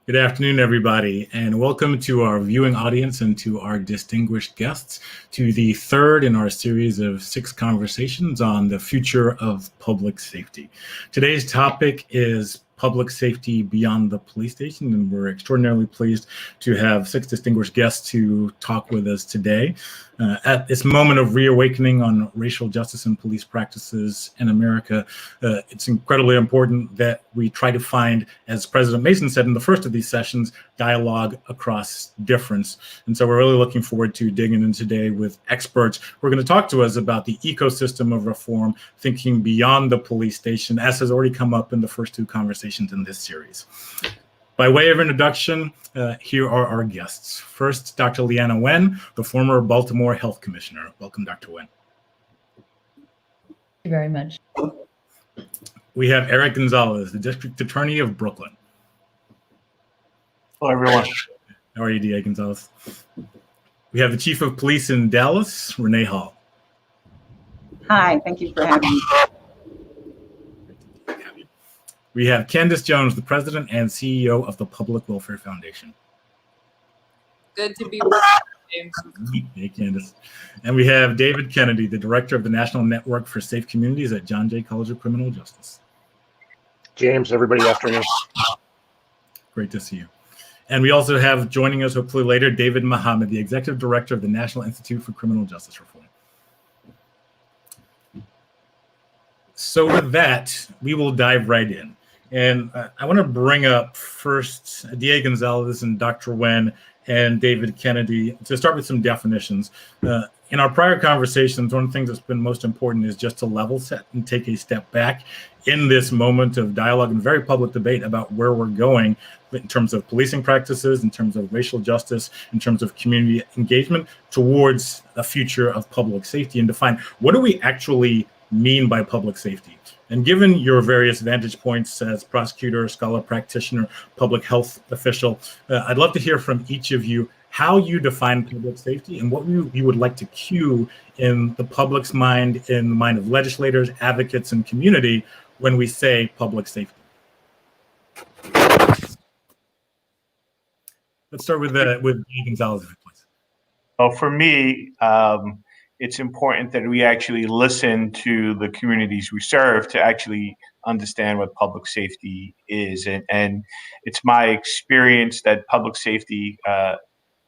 Good afternoon, everybody, and welcome to our viewing audience and to our distinguished guests to the third in our series of 6 conversations on the future of public safety. Today's topic is public safety beyond the police station, and we're extraordinarily pleased to have 6 distinguished guests to talk with us today. At this moment of reawakening on racial justice and police practices in America, it's incredibly important that we try to find, as President Mason said in the first of these sessions, dialogue across difference. And so we're really looking forward to digging in today with experts who are going to talk to us about the ecosystem of reform, thinking beyond the police station, as has already come up in the first 2 conversations in this series. By way of introduction, here are our guests. First, Dr. Leana Wen, the former Baltimore Health Commissioner. Welcome, Dr. Wen. Thank you very much. We have Eric Gonzalez, the District Attorney of Brooklyn. Hello, everyone. How are you, D.A. Gonzalez? We have the Chief of Police in Dallas, Reneé Hall. Hi, thank you for having me. We have Candice Jones, the President and CEO of the Public Welfare Foundation. Good to be with you. Hey, Candice. And we have David Kennedy, the Director of the National Network for Safe Communities at John Jay College of Criminal Justice. James, everybody, afternoon. Great to see you. And we also have joining us hopefully later, David Mohammed, the Executive Director of the National Institute for Criminal Justice Reform. So with that, we will dive right in. And I want to bring up first D.A. Gonzalez and Dr. Wen and David Kennedy to start with some definitions. In our prior conversations, one of the things that's been most important is just to level set and take a step back in this moment of dialogue and very public debate about where we're going in terms of policing practices, in terms of racial justice, in terms of community engagement towards a future of public safety, and define what do we actually mean by public safety. And given your various vantage points as prosecutor, scholar, practitioner, public health official, I'd love to hear from each of you how you define public safety and what you would like to cue in the public's mind, in the mind of legislators, advocates, and community when we say public safety. Let's start with Gonzalez, please. Well, for me, it's important that we actually listen to the communities we serve to actually understand what public safety is. And it's my experience that public safety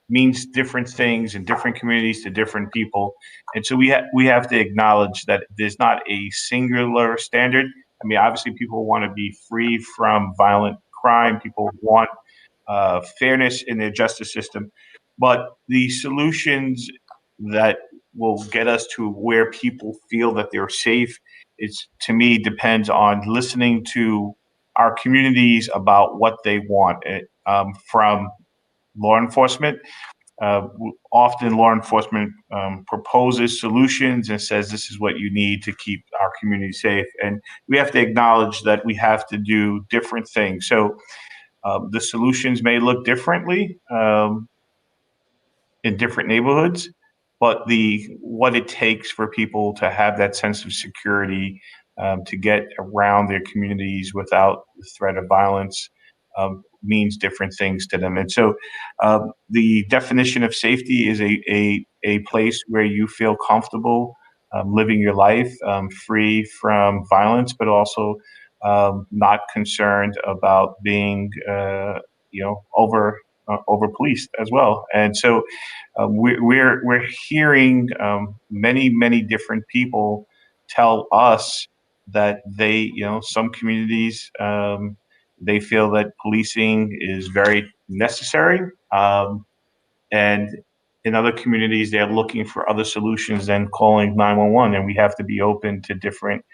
means different things in different communities to different people. And so we have to acknowledge that there's not a singular standard. I mean, obviously people want to be free from violent crime. People want fairness in their justice system. But the solutions that will get us to where people feel that they're safe, to me, depends on listening to our communities about what they want from law enforcement. Often law enforcement proposes solutions and says this is what you need to keep our community safe. And we have to acknowledge that we have to do different things. So the solutions may look differently in different neighborhoods, but what it takes for people to have that sense of security, to get around their communities without the threat of violence, means different things to them. And so the definition of safety is a place where you feel comfortable living your life, free from violence, but also not concerned about being over policed as well. And so we're hearing many different people tell us that some communities, they feel that policing is very necessary. And in other communities, they're looking for other solutions than calling 911. And we have to be open to different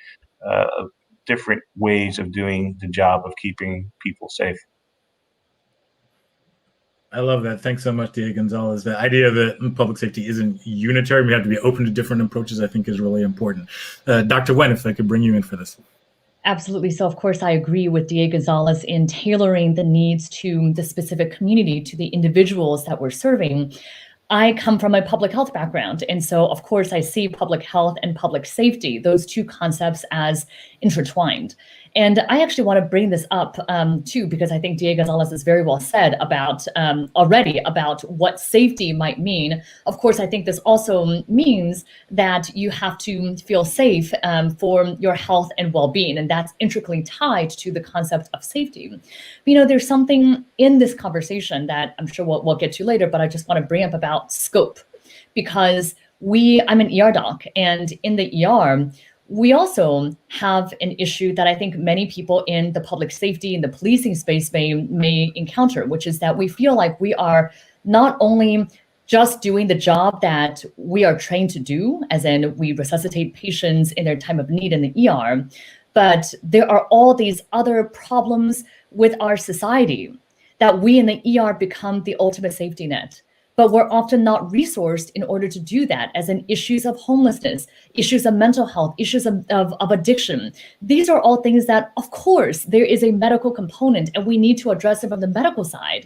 ways of doing the job of keeping people safe. I love that. Thanks so much, D.A. Gonzalez. The idea that public safety isn't unitary, we have to be open to different approaches, I think is really important. Dr. Wen, if I could bring you in for this. Absolutely. So, of course, I agree with D.A. Gonzalez in tailoring the needs to the specific community, to the individuals that we're serving. I come from a public health background. And so, of course, I see public health and public safety, those two concepts, as intertwined. And I actually want to bring this up too, because I think Diego Gonzalez has very well said about already about what safety might mean. Of course, I think this also means that you have to feel safe for your health and well-being, and that's intricately tied to the concept of safety. There's something in this conversation that I'm sure we'll get to later, but I just want to bring up about scope, because I'm an ER doc, and in the ER, we also have an issue that I think many people in the public safety and the policing space may encounter, which is that we feel like we are not only just doing the job that we are trained to do, as in we resuscitate patients in their time of need in the ER, but there are all these other problems with our society that we in the ER become the ultimate safety net. But we're often not resourced in order to do that, as in issues of homelessness, issues of mental health, issues of addiction. These are all things that, of course, there is a medical component and we need to address it from the medical side.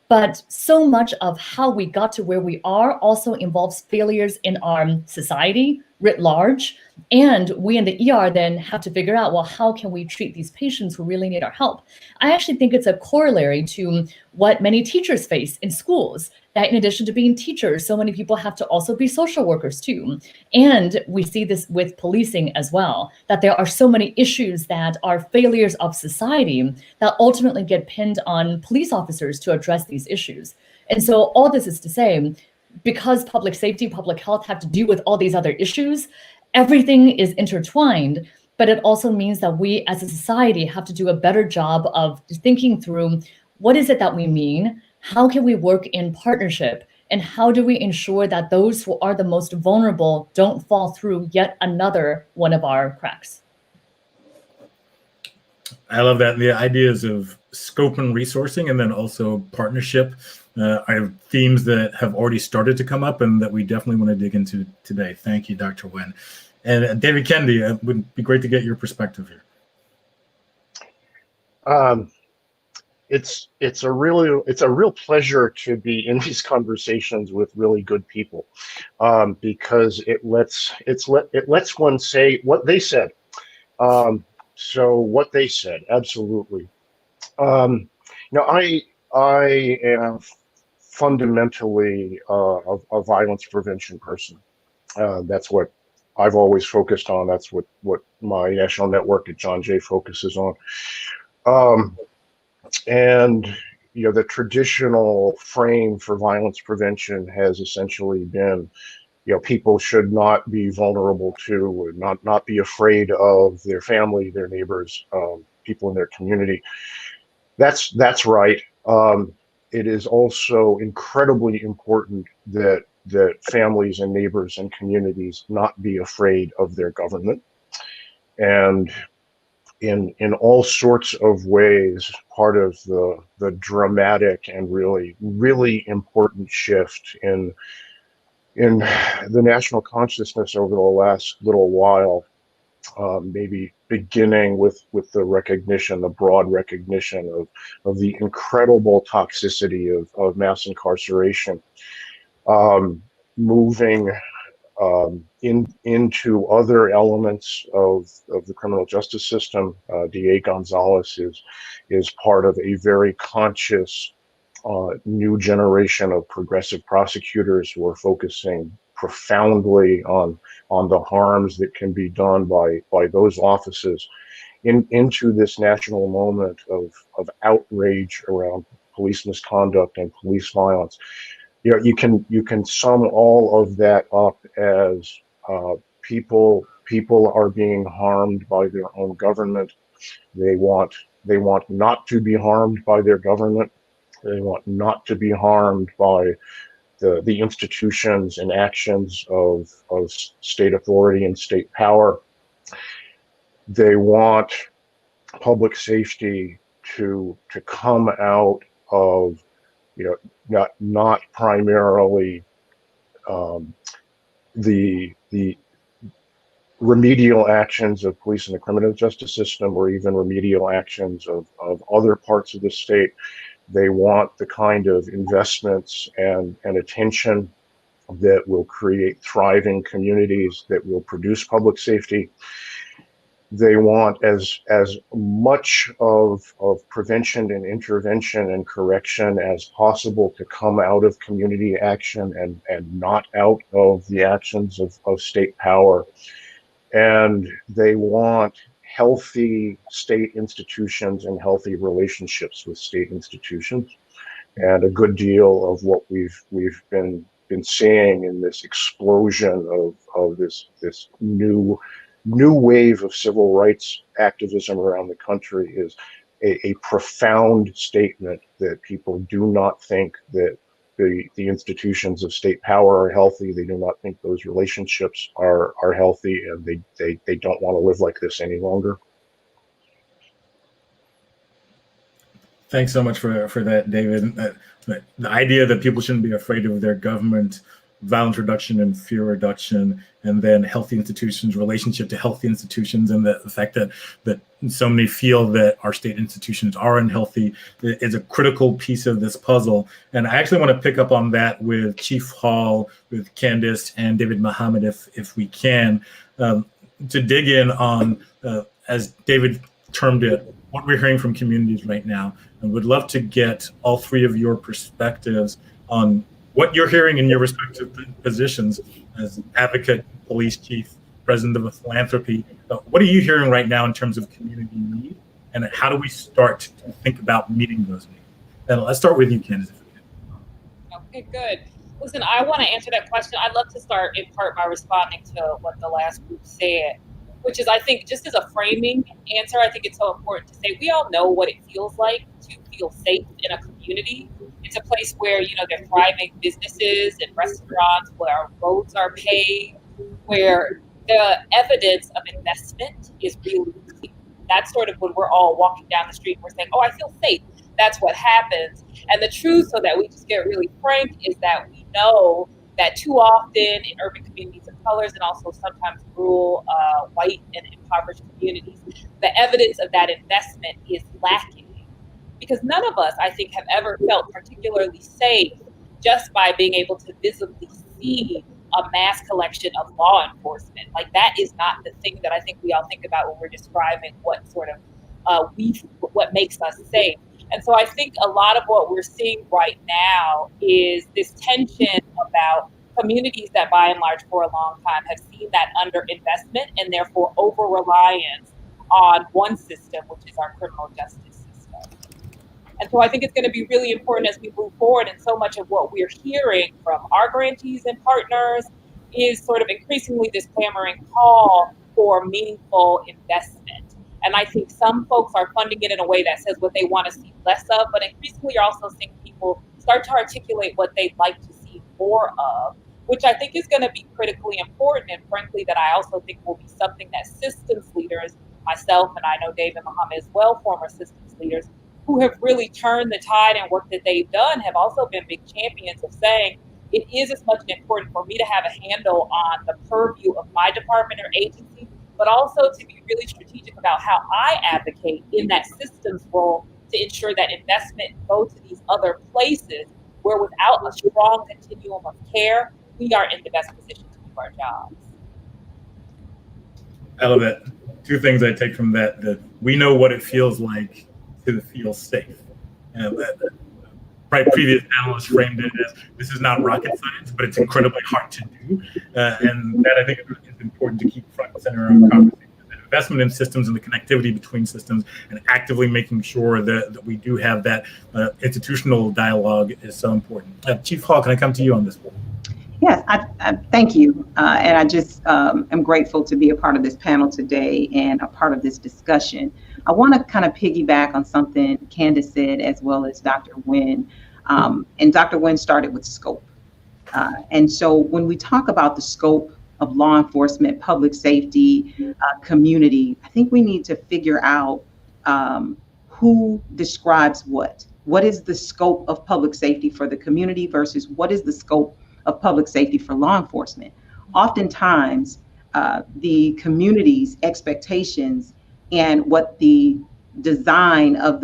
But so much of how we got to where we are also involves failures in our society writ large. And we in the ER then have to figure out, well, how can we treat these patients who really need our help? I actually think it's a corollary to what many teachers face in schools, that in addition to being teachers, so many people have to also be social workers too. And we see this with policing as well, that there are so many issues that are failures of society that ultimately get pinned on police officers to address these issues. And so all this is to say, because public safety, public health have to do with all these other issues, everything is intertwined, but it also means that we as a society have to do a better job of thinking through what is it that we mean, how can we work in partnership, and how do we ensure that those who are the most vulnerable don't fall through yet another one of our cracks. I love that. The ideas of scope and resourcing, and then also partnership, are themes that have already started to come up and that we definitely want to dig into today. Thank you, Dr. Wen. And David Kennedy, it would be great to get your perspective here. It's a real pleasure to be in these conversations with really good people, because it lets one say what they said. So what they said, absolutely. I am fundamentally a violence prevention person. That's what I've always focused on. That's what my national network at John Jay focuses on. And the traditional frame for violence prevention has essentially been, people should not be vulnerable to, not be afraid of their family, their neighbors, people in their community. That's right. It is also incredibly important that families and neighbors and communities not be afraid of their government. And in all sorts of ways, part of the dramatic and really important shift in the national consciousness over the last little while, maybe beginning with the broad recognition of the incredible toxicity of mass incarceration, moving into other elements of the criminal justice system. DA Gonzalez is part of a very conscious new generation of progressive prosecutors who are focusing profoundly on the harms that can be done by those offices into this national moment of outrage around police misconduct and police violence. You can sum all of that up as people are being harmed by their own government. They want not to be harmed by their government. They want not to be harmed by the institutions and actions of state authority and state power. They want public safety to come out of not primarily the remedial actions of police and the criminal justice system, or even remedial actions of other parts of the state. They want the kind of investments and attention that will create thriving communities, that will produce public safety. They want as much of prevention and intervention and correction as possible to come out of community action and not out of the actions of state power. And they want healthy state institutions and healthy relationships with state institutions. And a good deal of what we've been seeing in this explosion of this new wave of civil rights activism around the country is a profound statement that people do not think that the institutions of state power are healthy. They do not think those relationships are healthy, and they don't want to live like this any longer. Thanks so much for that, David. The idea that people shouldn't be afraid of their government, violence reduction and fear reduction, and then healthy institutions, relationship to healthy institutions, and the fact that so many feel that our state institutions are unhealthy is a critical piece of this puzzle. And I actually want to pick up on that with Chief Hall, with Candice, and David Muhammad, if we can, to dig in on, as David termed it, what we're hearing from communities right now. And would love to get all three of your perspectives on what you're hearing in your respective positions as advocate, police chief, president of a philanthropy. What are you hearing right now in terms of community need, and how do we start to think about meeting those needs? And let's start with you, Candice. Okay, good. Listen, I want to answer that question. I'd love to start in part by responding to what the last group said, which is, I think, just as a framing answer, I think it's so important to say we all know what it feels like to feel safe in a community. It's a place where, there are thriving businesses and restaurants, where roads are paved, where the evidence of investment is really clear. That's sort of when we're all walking down the street and we're saying, oh, I feel safe. That's what happens. And the truth, so that we just get really frank, is that we know that too often in urban communities of colors, and also sometimes rural, white and impoverished communities, the evidence of that investment is lacking. Because none of us, I think, have ever felt particularly safe just by being able to visibly see a mass collection of law enforcement. Like, that is not the thing that I think we all think about when we're describing what sort of what makes us safe. And so I think a lot of what we're seeing right now is this tension about communities that, by and large, for a long time have seen that underinvestment and therefore over-reliance on one system, which is our criminal justice system. And so I think it's going to be really important as we move forward, and so much of what we're hearing from our grantees and partners is sort of increasingly this clamoring call for meaningful investment. And I think some folks are funding it in a way that says what they want to see less of, but increasingly you're also seeing people start to articulate what they'd like to see more of, which I think is going to be critically important, and frankly that I also think will be something that systems leaders, myself and I know David Muhammad as well, former systems leaders, who have really turned the tide and work that they've done, have also been big champions of saying it is as much important for me to have a handle on the purview of my department or agency, but also to be really strategic about how I advocate in that systems role to ensure that investment goes to these other places where, without a strong continuum of care, we are in the best position to do our jobs. I love that. Two things I take from that we know what it feels like to feel safe. Previous panelists framed it as this is not rocket science, but it's incredibly hard to do. And that I think is important to keep front and center in our conversation. The investment in systems and the connectivity between systems, and actively making sure that we do have that institutional dialogue is so important. Chief Hall, can I come to you on this one? Yes, I thank you. And I just am grateful to be a part of this panel today and a part of this discussion. I want to kind of piggyback on something Candice said, as well as Dr. Nguyen. And Dr. Nguyen started with scope. And so when we talk about the scope of law enforcement, public safety, community, I think we need to figure out who describes what. What is the scope of public safety for the community versus what is the scope of public safety for law enforcement? Oftentimes, the community's expectations and what the design of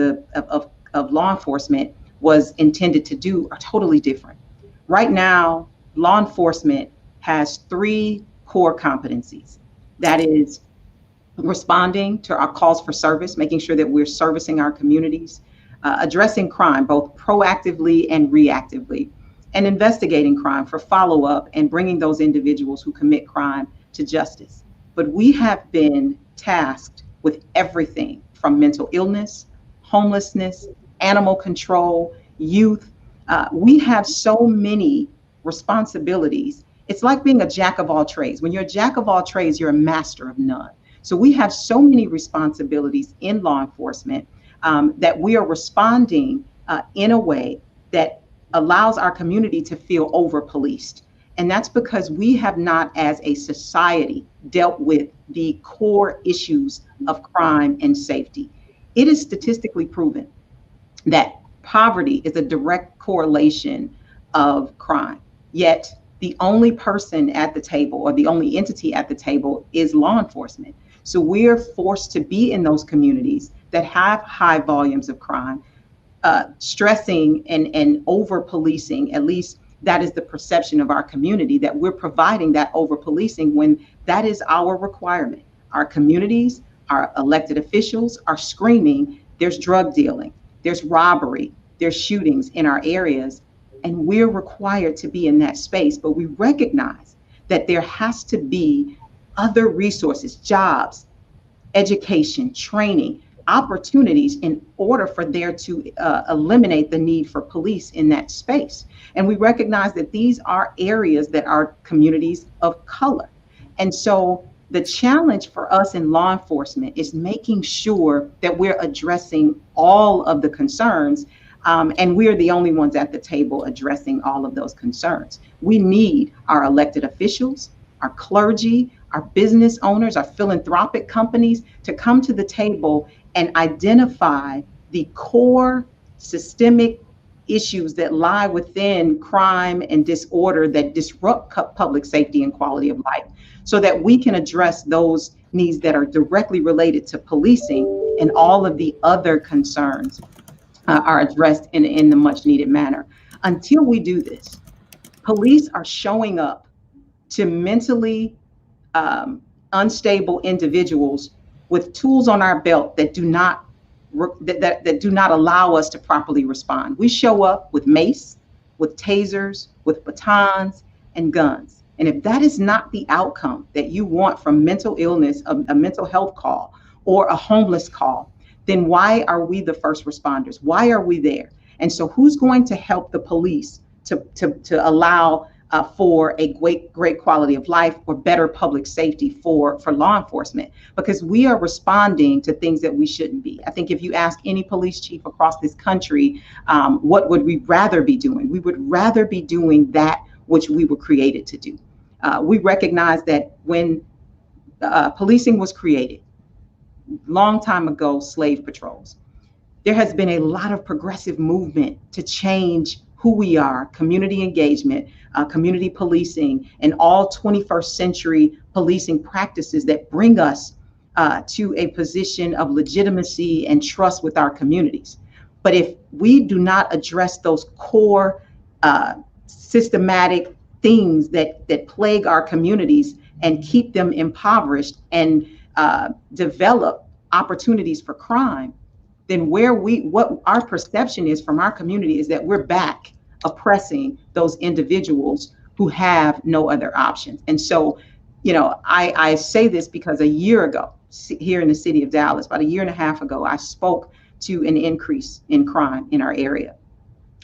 law enforcement was intended to do are totally different. Right now, law enforcement has 3 core competencies. That is responding to our calls for service, making sure that we're servicing our communities, addressing crime both proactively and reactively, and investigating crime for follow-up and bringing those individuals who commit crime to justice. But we have been tasked with everything from mental illness, homelessness, animal control, youth. We have so many responsibilities. It's like being a jack of all trades. When you're a jack of all trades, you're a master of none. So we have so many responsibilities in law enforcement that we are responding in a way that allows our community to feel over-policed. And that's because we have not, as a society, dealt with the core issues of crime and safety. It is statistically proven that poverty is a direct correlation of crime. Yet the only person at the table, or the only entity at the table, is law enforcement. So we're forced to be in those communities that have high volumes of crime, stressing and over-policing. At least that is the perception of our community, that we're providing that over-policing when that is our requirement. Our communities, our elected officials are screaming, there's drug dealing, there's robbery, there's shootings in our areas, and we're required to be in that space. But we recognize that there has to be other resources, jobs, education, training, opportunities in order for there to eliminate the need for police in that space. And we recognize that these are areas that are communities of color. And so the challenge for us in law enforcement is making sure that we're addressing all of the concerns, and we're the only ones at the table addressing all of those concerns. We need our elected officials, our clergy, our business owners, our philanthropic companies to come to the table and identify the core systemic issues that lie within crime and disorder that disrupt public safety and quality of life, so that we can address those needs that are directly related to policing, and all of the other concerns are addressed in the much needed manner. Until we do this, police are showing up to mentally unstable individuals with tools on our belt that do not allow us to properly respond. We show up with mace, with tasers, with batons and guns. And if that is not the outcome that you want from mental illness, a mental health call, or a homeless call, then why are we the first responders? Why are we there? And so who's going to help the police to allow for a great quality of life, or better public safety for law enforcement? Because we are responding to things that we shouldn't be. I think if you ask any police chief across this country, what would we rather be doing? We would rather be doing that which we were created to do. We recognize that when policing was created, long time ago, slave patrols, there has been a lot of progressive movement to change who we are, community engagement, community policing, and all 21st century policing practices that bring us to a position of legitimacy and trust with our communities. But if we do not address those core systematic things that plague our communities and keep them impoverished and develop opportunities for crime, then what our perception is from our community is that we're back oppressing those individuals who have no other options. And so, I say this because a year ago, here in the city of Dallas, about a year and a half ago, I spoke to an increase in crime in our area.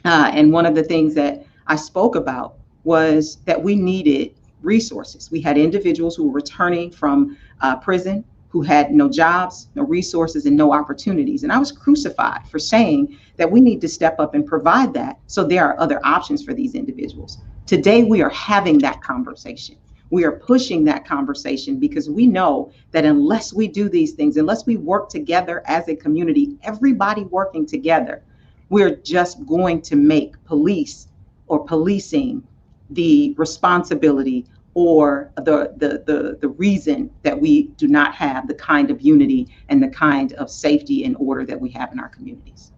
And one of the things that I spoke about was that we needed resources. We had individuals who were returning from prison who had no jobs, no resources, and no opportunities. And I was crucified for saying that we need to step up and provide that, so there are other options for these individuals. Today, we are having that conversation. We are pushing that conversation because we know that unless we do these things, unless we work together as a community, everybody working together, we're just going to make police or policing the responsibility or the reason that we do not have the kind of unity and the kind of safety and order that we have in our communities.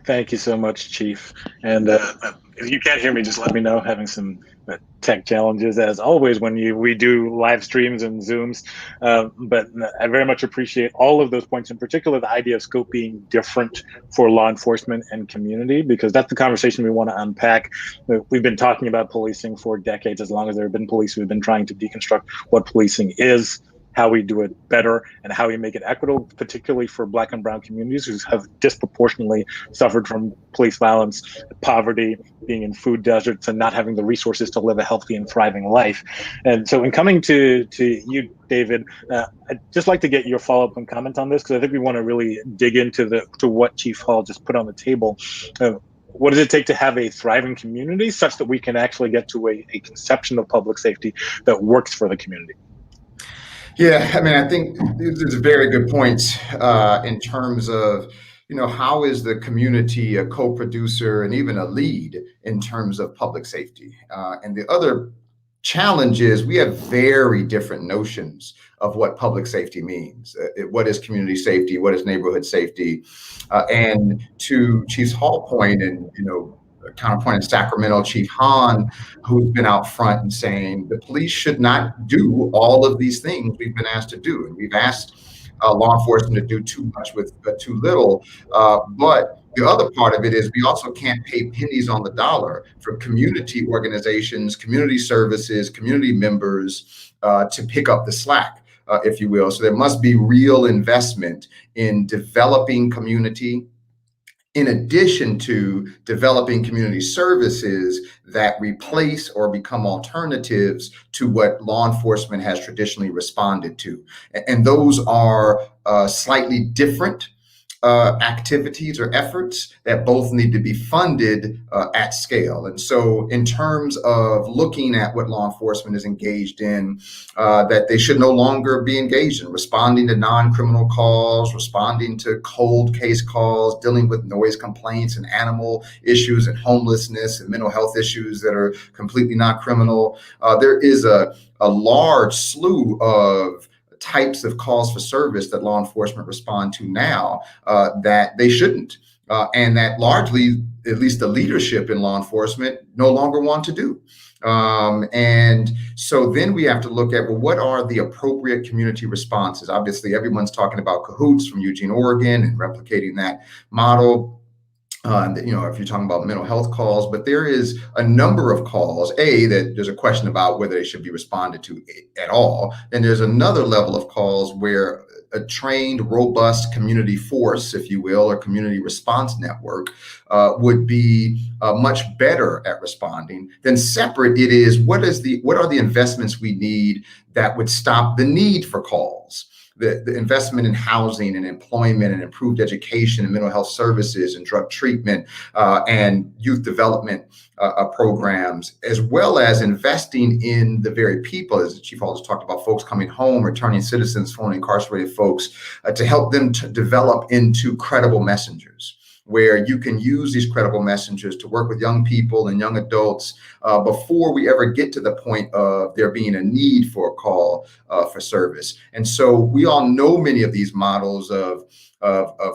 Thank you so much, Chief. And if you can't hear me, just let me know. Having some tech challenges as always when we do live streams and Zooms. But I very much appreciate all of those points, in particular the idea of scope being different for law enforcement and community, because that's the conversation we want to unpack. We've been talking about policing for decades. As long as there have been police, we've been trying to deconstruct what policing is, how we do it better, and how we make it equitable, particularly for Black and Brown communities who have disproportionately suffered from police violence, poverty, being in food deserts, and not having the resources to live a healthy and thriving life. And so in coming to you, David, I'd just like to get your follow-up and comment on this, because I think we want to really dig into what Chief Hall just put on the table. What does it take to have a thriving community such that we can actually get to a conception of public safety that works for the community? Yeah, I mean, I think these are very good points in terms of, how is the community a co-producer and even a lead in terms of public safety? And the other challenge is we have very different notions of what public safety means. What is community safety? What is neighborhood safety? And to Chief's Hall point, and counterpoint in Sacramento, Chief Hahn, who's been out front and saying the police should not do all of these things we've been asked to do. And we've asked law enforcement to do too much with too little. But the other part of it is we also can't pay pennies on the dollar for community organizations, community services, community members to pick up the slack, if you will. So there must be real investment in developing community, in addition to developing community services that replace or become alternatives to what law enforcement has traditionally responded to. And those are slightly different activities or efforts that both need to be funded at scale. And so in terms of looking at what law enforcement is engaged in, that they should no longer be engaged in responding to non-criminal calls, responding to cold case calls, dealing with noise complaints and animal issues and homelessness and mental health issues that are completely not criminal. There is a large slew of types of calls for service that law enforcement respond to now that they shouldn't, and that largely, at least the leadership in law enforcement, no longer want to do. And so then we have to look at, well, what are the appropriate community responses? Obviously, everyone's talking about Cahoots from Eugene, Oregon, and replicating that model. If you're talking about mental health calls, but there is a number of calls, that there's a question about whether they should be responded to at all. And there's another level of calls where a trained, robust community force, if you will, or community response network would be much better at responding. Then separate, it is what are the investments we need that would stop the need for calls? The investment in housing and employment and improved education and mental health services and drug treatment and youth development programs, as well as investing in the very people, as the Chief Hall just talked about, folks coming home, returning citizens, formerly incarcerated folks, to help them to develop into credible messengers, where you can use these credible messengers to work with young people and young adults before we ever get to the point of there being a need for a call for service. And so we all know many of these models of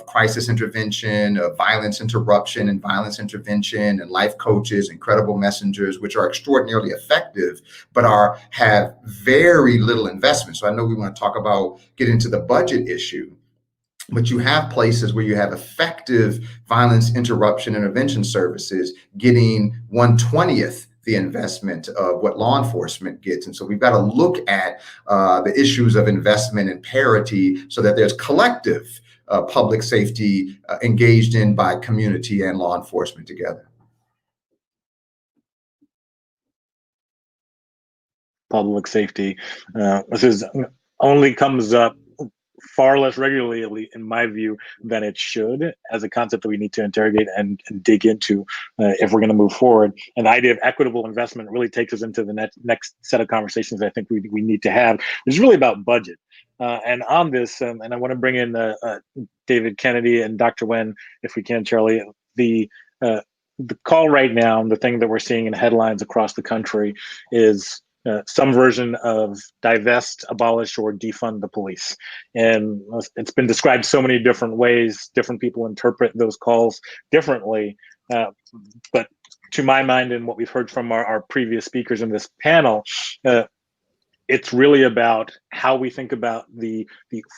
crisis intervention, of violence interruption and violence intervention, and life coaches and credible messengers, which are extraordinarily effective, but have very little investment. So I know we want to get into the budget issue, but you have places where you have effective violence interruption intervention services getting 1/20th the investment of what law enforcement gets. And so we've got to look at the issues of investment and parity so that there's collective public safety engaged in by community and law enforcement together. Public safety. This only comes up far less regularly, in my view, than it should, as a concept that we need to interrogate and dig into if we're going to move forward. And the idea of equitable investment really takes us into the next set of conversations I think we need to have. It's really about budget. And on this, and I want to bring in David Kennedy and Dr. Wen, if we can, Charlie, the call right now, the thing that we're seeing in headlines across the country is some version of divest, abolish, or defund the police. And it's been described so many different ways. Different people interpret those calls differently. But to my mind, and what we've heard from our previous speakers in this panel, it's really about how we think about the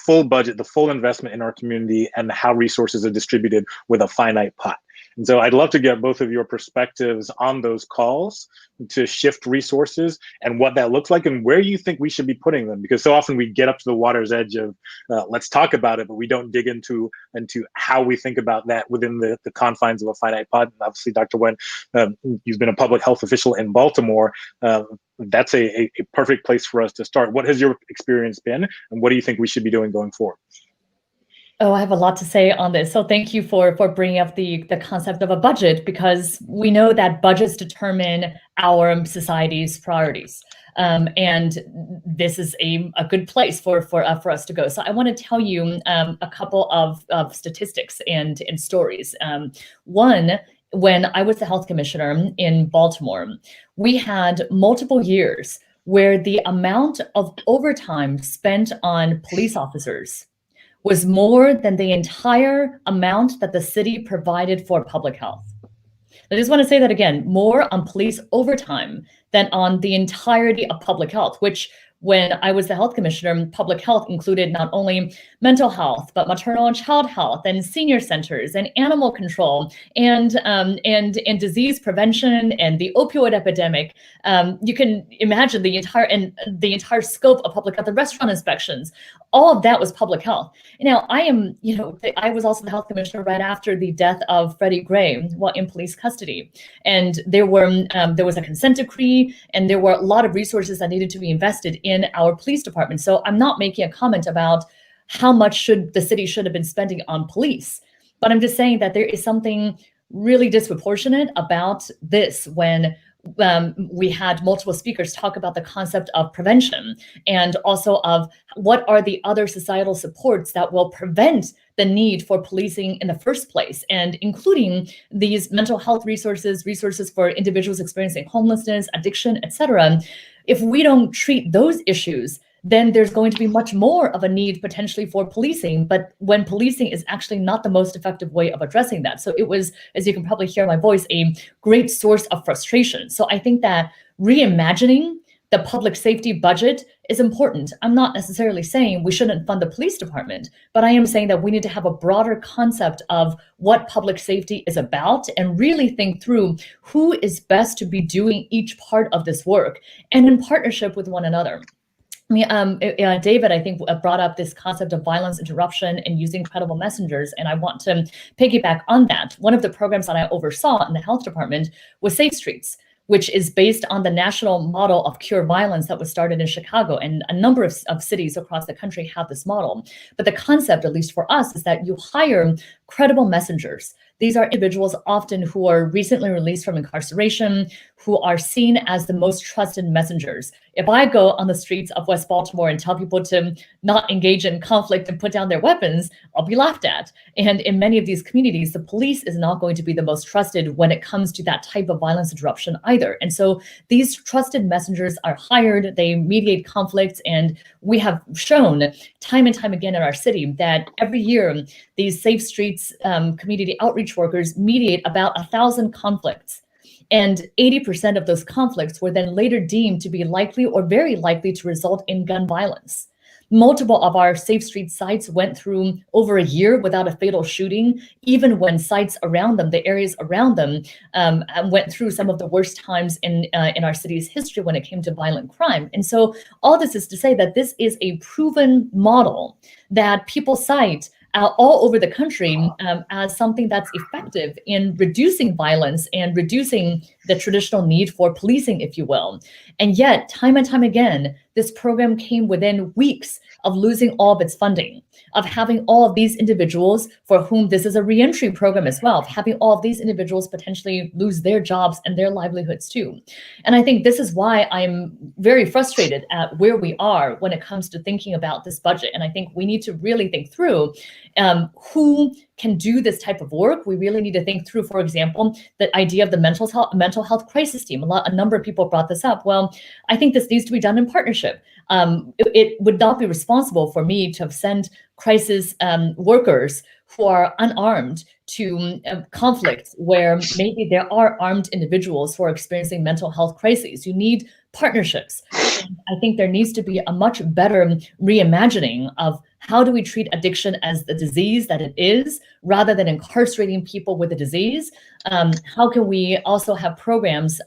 full budget, the full investment in our community, and how resources are distributed with a finite pot. And so I'd love to get both of your perspectives on those calls to shift resources and what that looks like and where you think we should be putting them. Because so often we get up to the water's edge of let's talk about it, but we don't dig into how we think about that within the confines of a finite pot. And obviously, Dr. Wen, you've been a public health official in Baltimore. That's a perfect place for us to start. What has your experience been, and what do you think we should be doing going forward? Oh, I have a lot to say on this. So thank you for bringing up the concept of a budget, because we know that budgets determine our society's priorities. And this is a good place for us to go. So I want to tell you a couple of statistics and stories. One, when I was the health commissioner in Baltimore, we had multiple years where the amount of overtime spent on police officers was more than the entire amount that the city provided for public health. I just want to say that again, more on police overtime than on the entirety of public health, which when I was the health commissioner, public health included not only mental health, but maternal and child health and senior centers and animal control and disease prevention and the opioid epidemic. You can imagine the entire scope of public health, the restaurant inspections, all of that was public health. Now I was also the health commissioner right after the death of Freddie Gray while in police custody. And there was a consent decree, and there were a lot of resources that needed to be invested in our police department. So I'm not making a comment about how much the city should have been spending on police, but I'm just saying that there is something really disproportionate about this when we had multiple speakers talk about the concept of prevention and also of what are the other societal supports that will prevent the need for policing in the first place, and including these mental health resources for individuals experiencing homelessness, addiction, etc. If we don't treat those issues, then there's going to be much more of a need potentially for policing, but when policing is actually not the most effective way of addressing that. So it was, as you can probably hear my voice, a great source of frustration. So I think that reimagining the public safety budget is important. I'm not necessarily saying we shouldn't fund the police department, but I am saying that we need to have a broader concept of what public safety is about and really think through who is best to be doing each part of this work and in partnership with one another. David, I think, brought up this concept of violence interruption and using credible messengers, and I want to piggyback on that. One of the programs that I oversaw in the health department was Safe Streets, which is based on the national model of cure violence that was started in Chicago, and a number of cities across the country have this model. But the concept, at least for us, is that you hire credible messengers. These are individuals often who are recently released from incarceration, who are seen as the most trusted messengers. If I go on the streets of West Baltimore and tell people to not engage in conflict and put down their weapons, I'll be laughed at. And in many of these communities, the police is not going to be the most trusted when it comes to that type of violence interruption either. And so these trusted messengers are hired, they mediate conflicts, and we have shown time and time again in our city that every year these Safe Streets community outreach workers mediate about 1,000 conflicts. And 80% of those conflicts were then later deemed to be likely or very likely to result in gun violence. Multiple of our Safe Street sites went through over a year without a fatal shooting, even when sites around them, the areas around them, went through some of the worst times in our city's history when it came to violent crime. And so all this is to say that this is a proven model that people cite all over the country as something that's effective in reducing violence and reducing the traditional need for policing, if you will. And yet, time and time again, this program came within weeks of losing all of its funding, of having all of these individuals for whom this is a reentry program as well, of having all of these individuals potentially lose their jobs and their livelihoods too. And I think this is why I'm very frustrated at where we are when it comes to thinking about this budget. And I think we need to really think through who can do this type of work. We really need to think through, for example, the idea of the mental health crisis team. A number of people brought this up. Well, I think this needs to be done in partnership. It would not be responsible for me to send crisis workers who are unarmed to conflicts where maybe there are armed individuals who are experiencing mental health crises. You need partnerships. And I think there needs to be a much better reimagining of how do we treat addiction as the disease that it is, rather than incarcerating people with a disease. How can we also have programs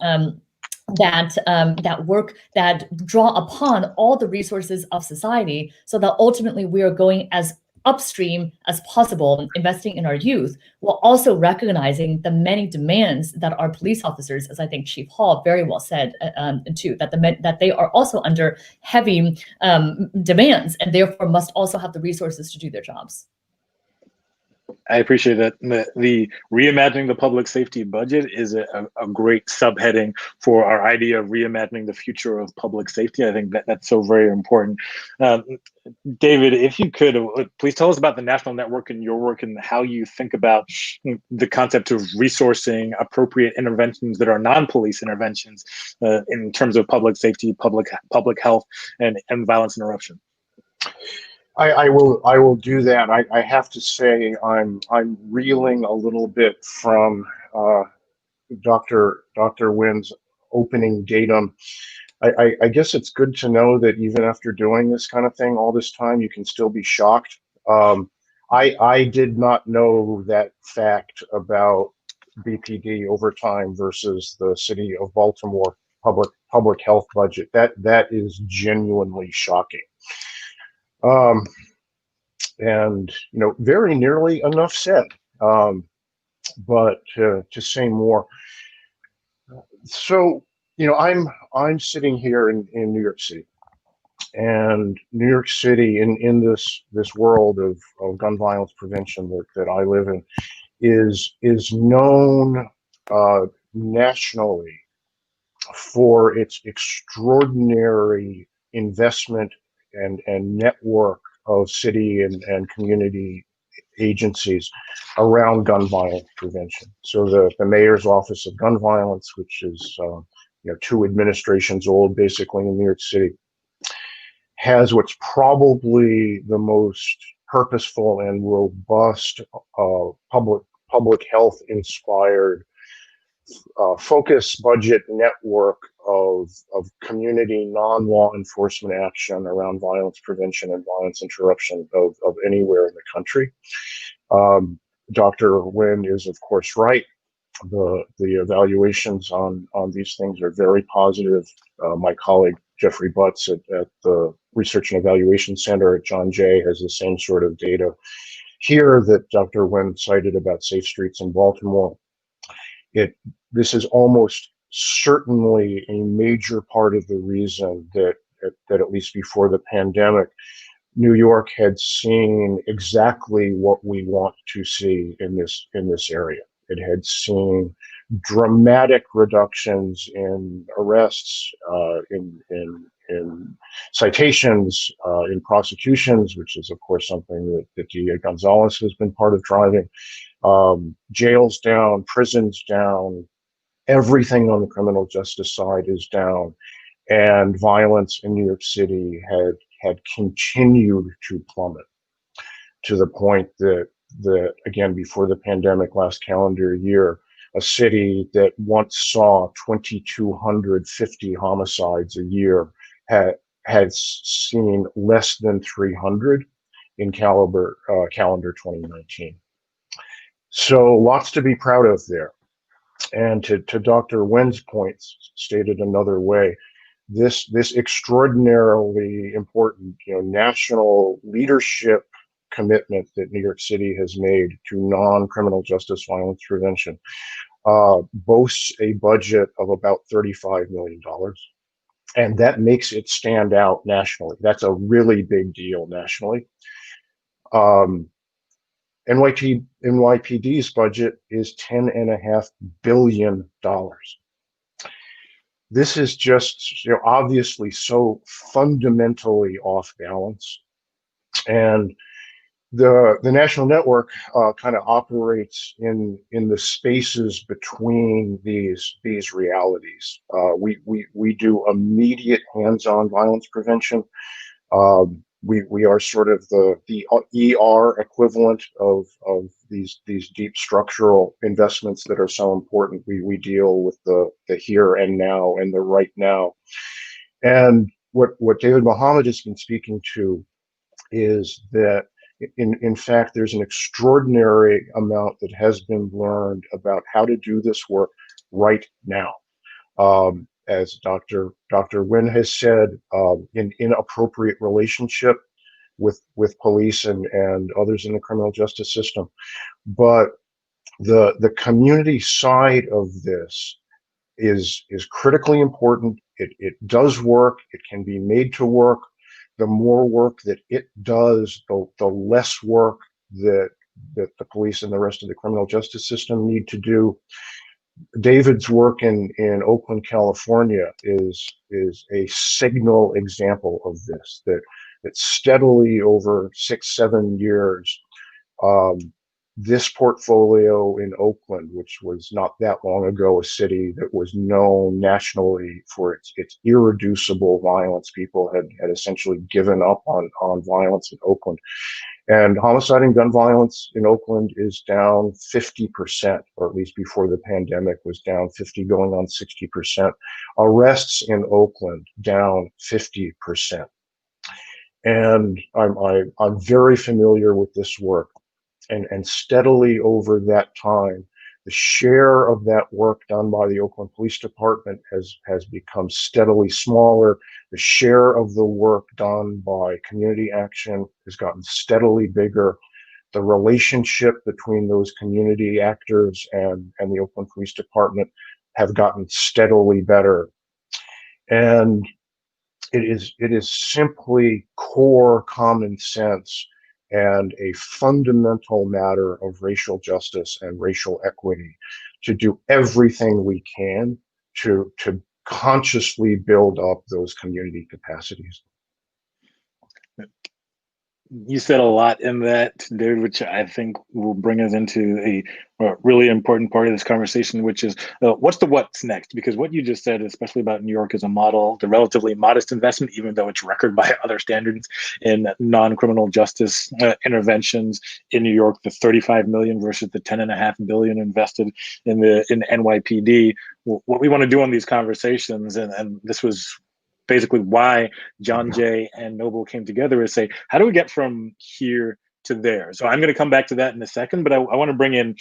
that work, that draw upon all the resources of society, so that ultimately we are going as upstream as possible, investing in our youth, while also recognizing the many demands that our police officers, as I think Chief Hall very well said too, that they are also under heavy demands, and therefore must also have the resources to do their jobs. I appreciate that. The reimagining the public safety budget is a great subheading for our idea of reimagining the future of public safety. I think that's so very important. David, if you could, please tell us about the national network and your work and how you think about the concept of resourcing appropriate interventions that are non-police interventions in terms of public safety, public health, and violence interruption. I will do that. I have to say I'm reeling a little bit from Dr. Nguyen's opening datum. I guess it's good to know that even after doing this kind of thing all this time, you can still be shocked. I did not know that fact about BPD overtime versus the city of Baltimore public health budget. That is genuinely shocking. And very nearly enough said. But to say more, so I'm sitting here in New York City, and New York City in this world of gun violence prevention that I live in is known nationally for its extraordinary investment and network of city and community agencies around gun violence prevention. So the mayor's office of gun violence, which is 2 administrations old basically in New York City, has what's probably the most purposeful and robust public health inspired focus budget network of community non-law enforcement action around violence prevention and violence interruption of anywhere in the country. Dr. Nguyen is of course right. The evaluations on these things are very positive. My colleague Jeffrey Butts at the Research and Evaluation Center at John Jay has the same sort of data here that Dr. Nguyen cited about safe streets in Baltimore. This is almost certainly a major part of the reason that at least before the pandemic, New York had seen exactly what we want to see in this area. It had seen dramatic reductions in arrests, in citations, in prosecutions, which is of course something that DA Gonzalez has been part of driving. Jails down, prisons down, everything on the criminal justice side is down, and violence in New York City had continued to plummet to the point that again, before the pandemic last calendar year, a city that once saw 2,250 homicides a year had seen less than 300 in calendar 2019. So lots to be proud of there. And to Dr. Nguyen's points, stated another way, this extraordinarily important national leadership commitment that New York City has made to non-criminal justice violence prevention boasts a budget of about $35 million. And that makes it stand out nationally. That's a really big deal nationally. NYPD's budget is $10.5 billion. This is just obviously so fundamentally off balance. And the national network kind of operates in the spaces between these realities. We do immediate hands-on violence prevention. we are sort of the ER equivalent of these deep structural investments that are so important. We deal with the here and now and the right now. And what David Mohammed has been speaking to is that in fact there's an extraordinary amount that has been learned about how to do this work right now. As Dr. Nguyen has said, in inappropriate relationship with police and others in the criminal justice system. But the community side of this is critically important. It does work. It can be made to work. The more work that it does, the less work that the police and the rest of the criminal justice system need to do. David's work in Oakland, California is a signal example of this, that steadily over 6-7 years, this portfolio in Oakland, which was not that long ago a city that was known nationally for its irreducible violence. People had essentially given up on violence in Oakland. And homicide and gun violence in Oakland is down 50%, or at least before the pandemic was down 50, going on 60%. Arrests in Oakland down 50%. And I'm very familiar with this work. And steadily over that time, the share of that work done by the Oakland Police Department has become steadily smaller. The share of the work done by community action has gotten steadily bigger. The relationship between those community actors and the Oakland Police Department have gotten steadily better. And it is simply core common sense and a fundamental matter of racial justice and racial equity to do everything we can to consciously build up those community capacities. You said a lot in that, David, which I think will bring us into a really important part of this conversation, which is what's next? Because what you just said, especially about New York as a model, the relatively modest investment, even though it's record by other standards in non-criminal justice interventions in New York, the 35 million versus the 10.5 billion invested in NYPD. What we want to do on these conversations, and this was basically why John Jay and Noble came together, is say, how do we get from here to there? So I'm going to come back to that in a second, but I want to bring in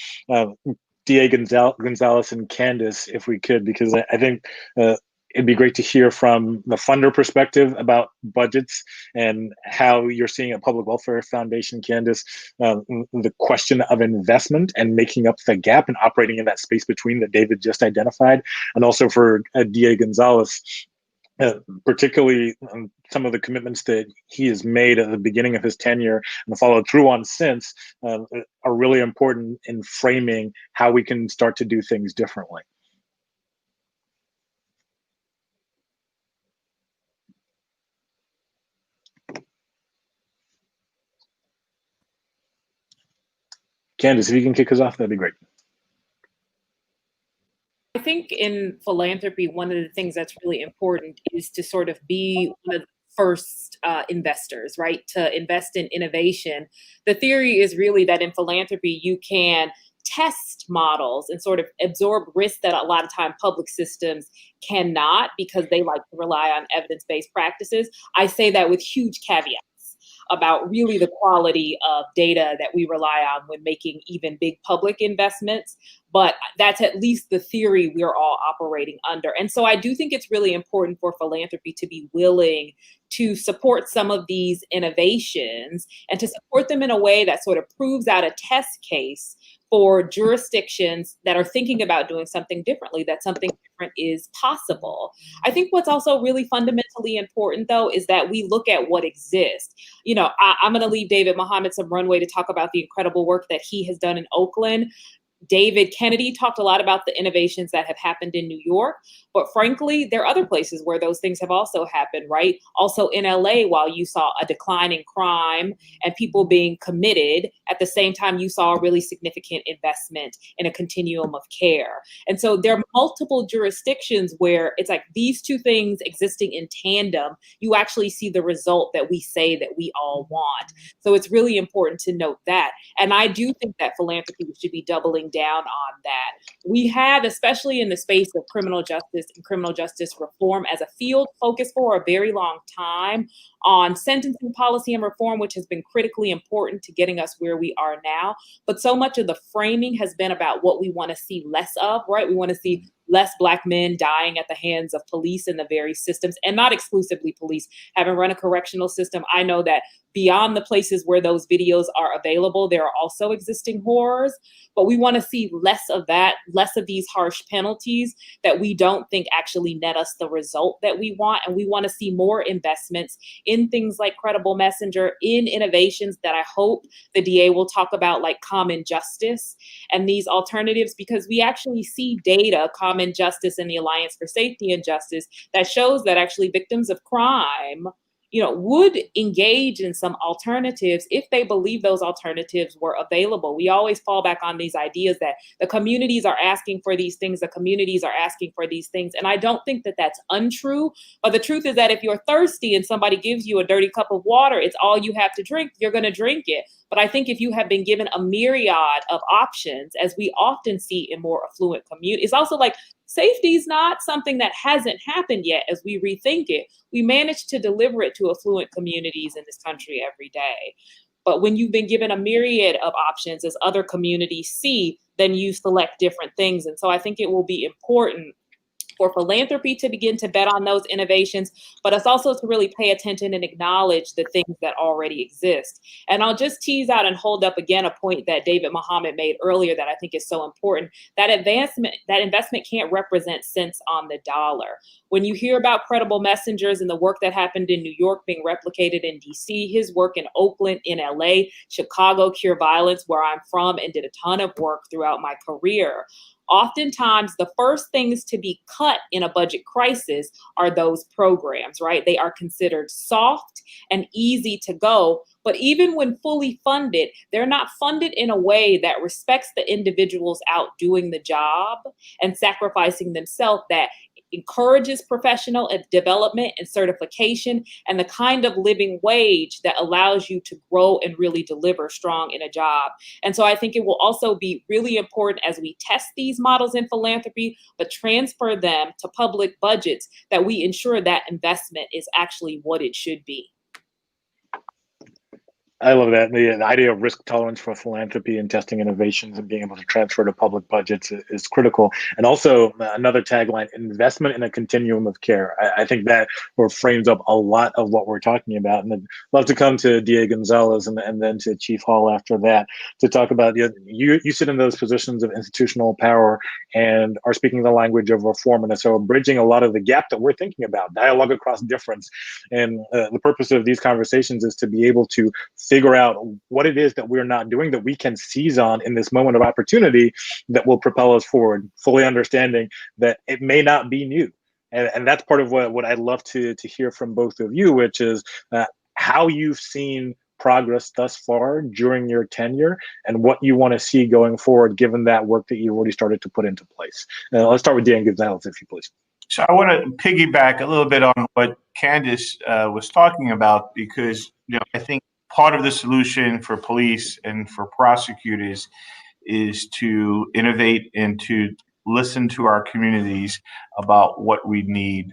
DA Gonzalez and Candice, if we could, because I think it'd be great to hear from the funder perspective about budgets and how you're seeing a public welfare foundation, Candice, the question of investment and making up the gap and operating in that space between that David just identified. And also for DA Gonzalez, particularly some of the commitments that he has made at the beginning of his tenure and followed through on since are really important in framing how we can start to do things differently. Candice, if you can kick us off, that'd be great. I think in philanthropy, one of the things that's really important is to sort of be one of the first investors, right? To invest in innovation. The theory is really that in philanthropy, you can test models and sort of absorb risks that a lot of time public systems cannot, because they like to rely on evidence-based practices. I say that with huge caveats about really the quality of data that we rely on when making even big public investments. But that's at least the theory we're all operating under. And so I do think it's really important for philanthropy to be willing to support some of these innovations and to support them in a way that sort of proves out a test case for jurisdictions that are thinking about doing something differently, that something different is possible. I think what's also really fundamentally important, though, is that we look at what exists. You know, I'm going to leave David Mohammed some runway to talk about the incredible work that he has done in Oakland. David Kennedy talked a lot about the innovations that have happened in New York, but frankly, there are other places where those things have also happened, right? Also in LA, while you saw a decline in crime and people being committed, at the same time, you saw a really significant investment in a continuum of care. And so there are multiple jurisdictions where it's like these two things existing in tandem, you actually see the result that we say that we all want. So it's really important to note that. And I do think that philanthropy should be doubling down on that. We have, especially in the space of criminal justice and criminal justice reform as a field, focused for a very long time on sentencing policy and reform, which has been critically important to getting us where we are now. But so much of the framing has been about what we want to see less of, right? We want to see less Black men dying at the hands of police and the very systems, and not exclusively police. Having run a correctional system, I know that beyond the places where those videos are available, there are also existing horrors. But we want to see less of that, less of these harsh penalties that we don't think actually net us the result that we want. And we want to see more investments in things like Credible Messenger, in innovations that I hope the DA will talk about, like common justice and these alternatives, because we actually see data, Common Justice and the Alliance for Safety and Justice, that shows that actually victims of crime, would engage in some alternatives if they believe those alternatives were available. We always fall back on these ideas that the communities are asking for these things, the communities are asking for these things. And I don't think that that's untrue, but the truth is that if you're thirsty and somebody gives you a dirty cup of water, it's all you have to drink, you're going to drink it. But I think if you have been given a myriad of options, as we often see in more affluent communities, it's also like safety is not something that hasn't happened yet as we rethink it. We manage to deliver it to affluent communities in this country every day. But when you've been given a myriad of options, as other communities see, then you select different things. And so I think it will be important for philanthropy to begin to bet on those innovations, but us also to really pay attention and acknowledge the things that already exist. And I'll just tease out and hold up again a point that David Muhammad made earlier that I think is so important. That investment can't represent cents on the dollar. When you hear about Credible Messengers and the work that happened in New York being replicated in DC, his work in Oakland, in LA, Chicago, Cure Violence, where I'm from, and did a ton of work throughout my career. Oftentimes, the first things to be cut in a budget crisis are those programs, right? They are considered soft and easy to go, but even when fully funded, they're not funded in a way that respects the individuals out doing the job and sacrificing themselves, that encourages professional development and certification and the kind of living wage that allows you to grow and really deliver strong in a job. And so I think it will also be really important as we test these models in philanthropy, but transfer them to public budgets, that we ensure that investment is actually what it should be. I love that. The idea of risk tolerance for philanthropy and testing innovations and being able to transfer to public budgets is critical. And also another tagline, investment in a continuum of care. I think that frames up a lot of what we're talking about. And I'd love to come to DA Gonzalez and then to Chief Hall after that to talk about, you sit in those positions of institutional power and are speaking the language of reform. And so bridging a lot of the gap that we're thinking about, dialogue across difference. And the purpose of these conversations is to be able to figure out what it is that we're not doing that we can seize on in this moment of opportunity that will propel us forward, fully understanding that it may not be new. And that's part of what I'd love to hear from both of you, which is how you've seen progress thus far during your tenure and what you want to see going forward, given that work that you've already started to put into place. Let's start with Dan Gonzalez, if you please. So I want to piggyback a little bit on what Candice was talking about, because I think part of the solution for police and for prosecutors is to innovate and to listen to our communities about what we need,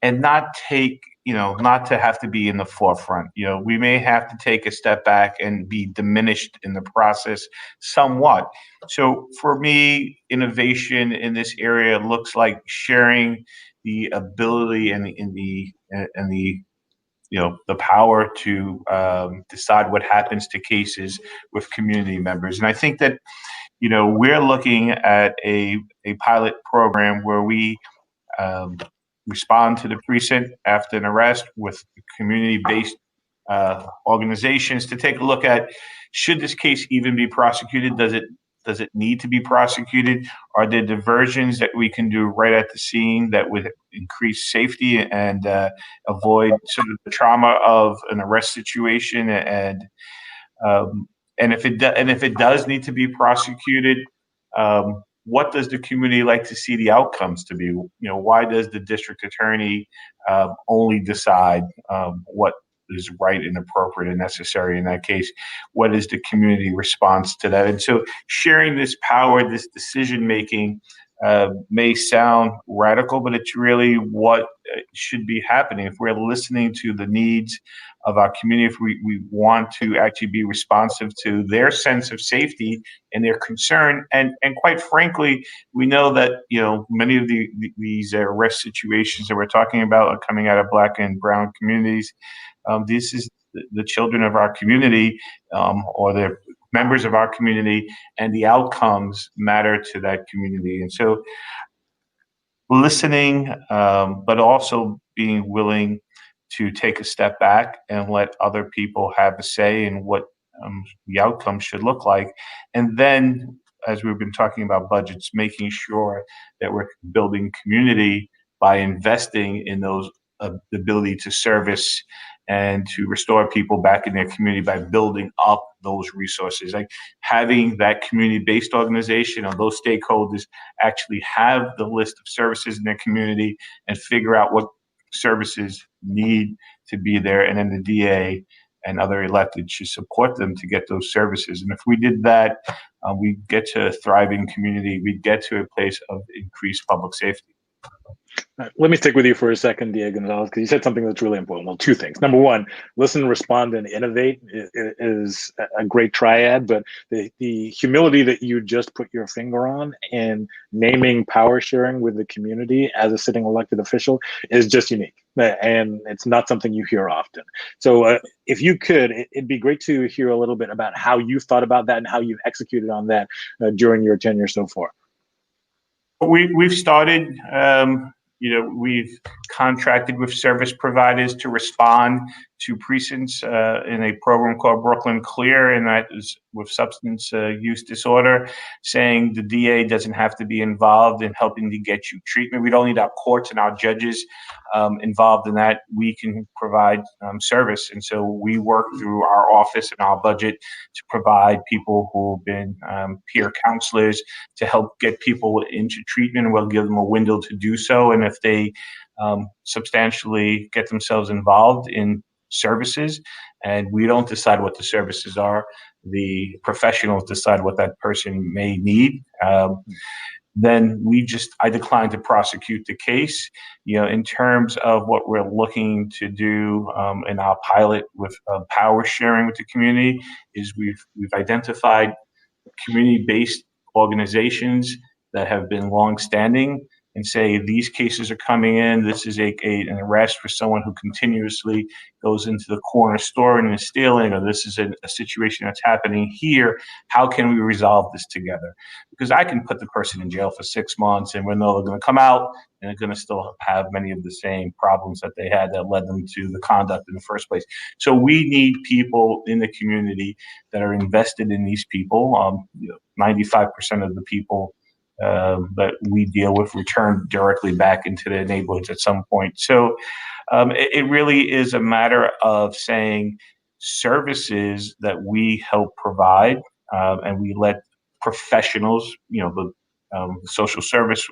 and not to have to be in the forefront. We may have to take a step back and be diminished in the process somewhat. So for me, innovation in this area looks like sharing the ability and the power to decide what happens to cases with community members. And I think that, we're looking at a pilot program where we respond to the precinct after an arrest with community-based organizations to take a look at, should this case even be prosecuted? Does it Does it need to be prosecuted? Are there diversions that we can do right at the scene that would increase safety and avoid sort of the trauma of an arrest situation? And if it does need to be prosecuted, what does the community like to see the outcomes to be? Why does the district attorney only decide what is right and appropriate and necessary in that case? What is the community response to that? And so sharing this power, this decision making may sound radical, but it's really what should be happening. If we're listening to the needs of our community, if we want to actually be responsive to their sense of safety and their concern, and quite frankly, we know that many of these arrest situations that we're talking about are coming out of Black and brown communities. This is the children of our community, or the members of our community, and the outcomes matter to that community. And so listening, but also being willing to take a step back and let other people have a say in what the outcome should look like. And then, as we've been talking about budgets, making sure that we're building community by investing in those the ability to service and to restore people back in their community by building up those resources. Like having that community-based organization or those stakeholders actually have the list of services in their community and figure out what services need to be there, and then the DA and other elected should support them to get those services. And if we did that, we get to a thriving community, we get to a place of increased public safety. Let me stick with you for a second, Diego Gonzalez, because you said something that's really important. Well, two things. Number one, listen, respond, and innovate is a great triad, but the humility that you just put your finger on in naming power sharing with the community as a sitting elected official is just unique. And it's not something you hear often. So if you could, it'd be great to hear a little bit about how you've thought about that and how you've executed on that during your tenure so far. We've started, we've contracted with service providers to respond to precincts in a program called Brooklyn Clear, and that is with substance use disorder, saying the DA doesn't have to be involved in helping to get you treatment. We don't need our courts and our judges involved in that. We can provide service. And so we work through our office and our budget to provide people who've been peer counselors to help get people into treatment. We'll give them a window to do so. And if they substantially get themselves involved in services, and we don't decide what the services are, the professionals decide what that person may need, then I decline to prosecute the case. In terms of what we're looking to do in our pilot with power sharing with the community, is we've identified community-based organizations that have been long-standing and say these cases are coming in. This is an arrest for someone who continuously goes into the corner store and is stealing, or this is a situation that's happening here. How can we resolve this together? Because I can put the person in jail for 6 months and we know they're going to come out and they're going to still have many of the same problems that they had that led them to the conduct in the first place. So we need people in the community that are invested in these people. 95% of the people that we deal with return directly back into their neighborhoods at some point. So it really is a matter of saying services that we help provide, and we let professionals, the social service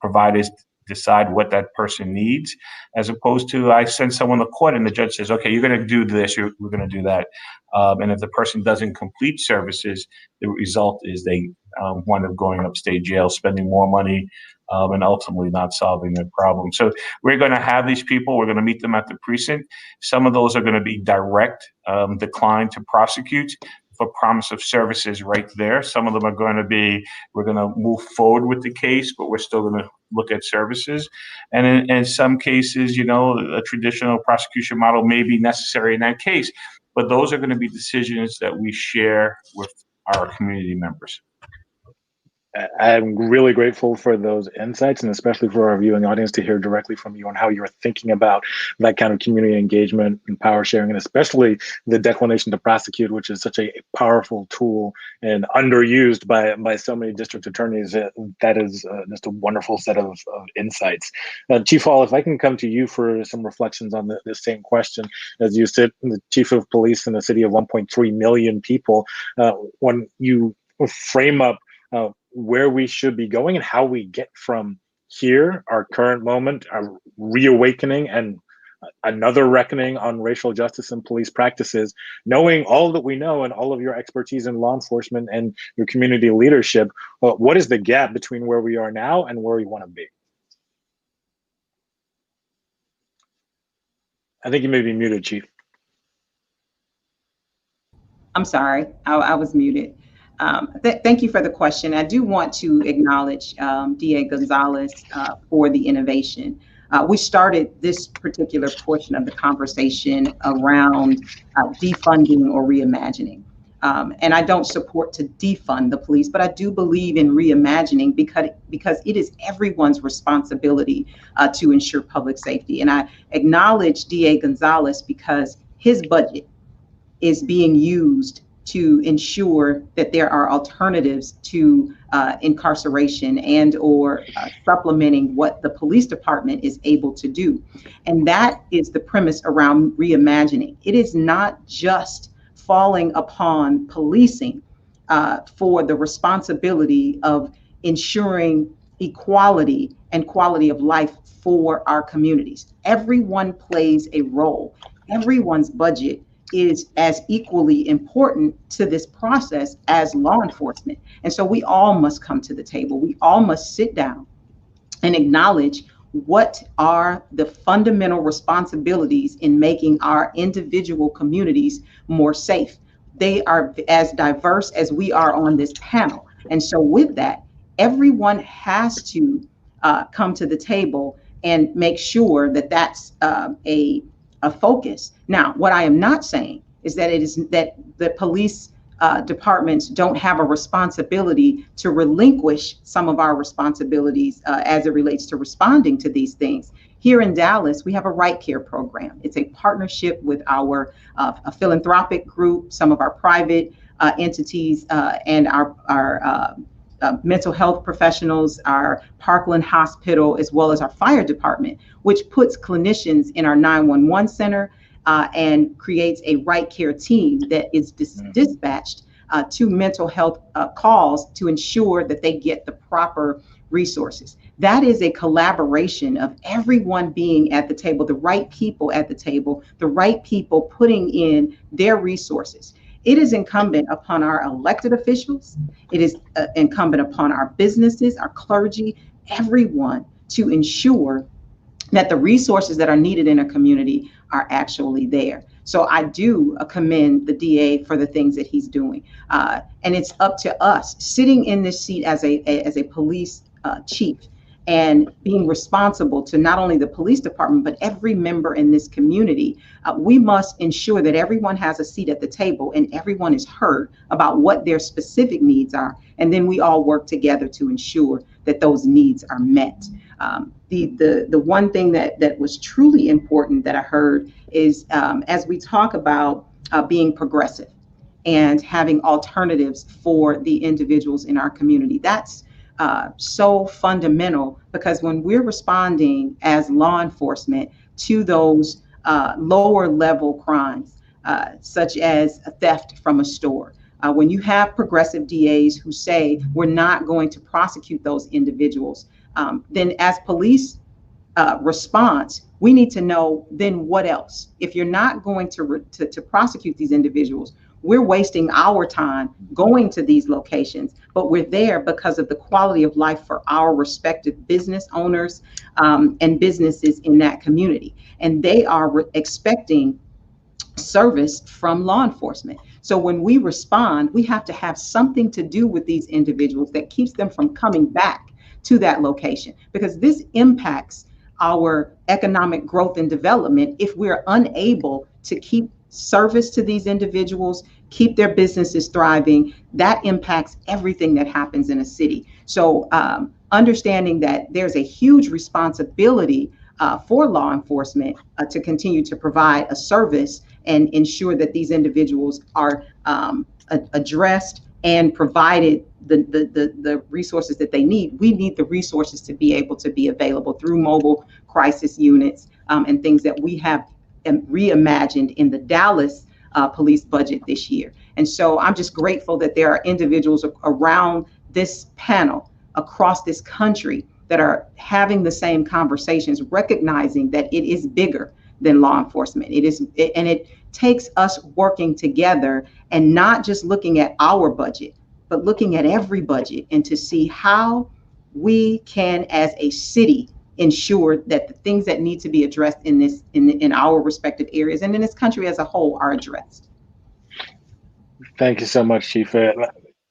providers, decide what that person needs, as opposed to I send someone to court and the judge says, okay, you're going to do this, we're going to do that. And if the person doesn't complete services, the result is they wind up going upstate jail, spending more money, and ultimately not solving their problem. So we're going to have these people, we're going to meet them at the precinct. Some of those are going to be direct decline to prosecute for promise of services right there. Some of them are going to be, we're going to move forward with the case, but we're still going to look at services. And in some cases, a traditional prosecution model may be necessary in that case, but those are going to be decisions that we share with our community members. I'm really grateful for those insights, and especially for our viewing audience to hear directly from you on how you're thinking about that kind of community engagement and power sharing, and especially the declination to prosecute, which is such a powerful tool and underused by so many district attorneys. That is just a wonderful set of insights. Chief Hall, if I can come to you for some reflections on the same question, as you sit the chief of police in a city of 1.3 million people, when you frame up where we should be going and how we get from here, our current moment, our reawakening and another reckoning on racial justice and police practices, knowing all that we know and all of your expertise in law enforcement and your community leadership, what is the gap between where we are now and where we want to be? I think you may be muted, Chief. I'm sorry, I was muted. Thank you for the question. I do want to acknowledge DA Gonzalez for the innovation. We started this particular portion of the conversation around defunding or reimagining. And I don't support to defund the police, but I do believe in reimagining because it is everyone's responsibility to ensure public safety. And I acknowledge DA Gonzalez because his budget is being used to ensure that there are alternatives to incarceration and or supplementing what the police department is able to do. And that is the premise around reimagining. It is not just falling upon policing for the responsibility of ensuring equality and quality of life for our communities. Everyone plays a role. Everyone's budget is as equally important to this process as law enforcement. And so we all must come to the table. We all must sit down and acknowledge what are the fundamental responsibilities in making our individual communities more safe. They are as diverse as we are on this panel. And so with that, everyone has to come to the table and make sure that that's a focus. Now, what I am not saying is that it is that the police departments don't have a responsibility to relinquish some of our responsibilities as it relates to responding to these things. Here in Dallas, we have a Right Care program. It's a partnership with our a philanthropic group, some of our private entities, and our mental health professionals, our Parkland Hospital, as well as our fire department, which puts clinicians in our 911 center and creates a Right Care team that is dispatched to mental health calls to ensure that they get the proper resources. That is a collaboration of everyone being at the table, the right people at the table, the right people putting in their resources. It is incumbent upon our elected officials. It is incumbent upon our businesses, our clergy, everyone to ensure that the resources that are needed in a community are actually there. So I do commend the DA for the things that he's doing. And it's up to us sitting in this seat as a police chief and being responsible to not only the police department, but every member in this community. We must ensure that everyone has a seat at the table and everyone is heard about what their specific needs are. And then we all work together to ensure that those needs are met. The one thing that was truly important that I heard is as we talk about being progressive and having alternatives for the individuals in our community, that's so fundamental, because when we're responding as law enforcement to those lower level crimes, such as a theft from a store, when you have progressive DAs who say we're not going to prosecute those individuals, then as police response, we need to know then what else. If you're not going to prosecute these individuals, we're wasting our time going to these locations, but we're there because of the quality of life for our respective business owners and businesses in that community. And they are expecting service from law enforcement. So when we respond, we have to have something to do with these individuals that keeps them from coming back to that location, because this impacts our economic growth and development if we're unable to keep service to these individuals, keep their businesses thriving. That impacts everything that happens in a city. So understanding that there's a huge responsibility for law enforcement to continue to provide a service and ensure that these individuals are addressed and provided the resources that they need. We need the resources to be able to be available through mobile crisis units and things that we have reimagined in the Dallas police budget this year. And so I'm just grateful that there are individuals around this panel across this country that are having the same conversations, recognizing that it is bigger than law enforcement. And it takes us working together and not just looking at our budget, but looking at every budget and to see how we can, as a city, ensure that the things that need to be addressed in our respective areas and in this country as a whole are addressed. Thank you so much, Chief.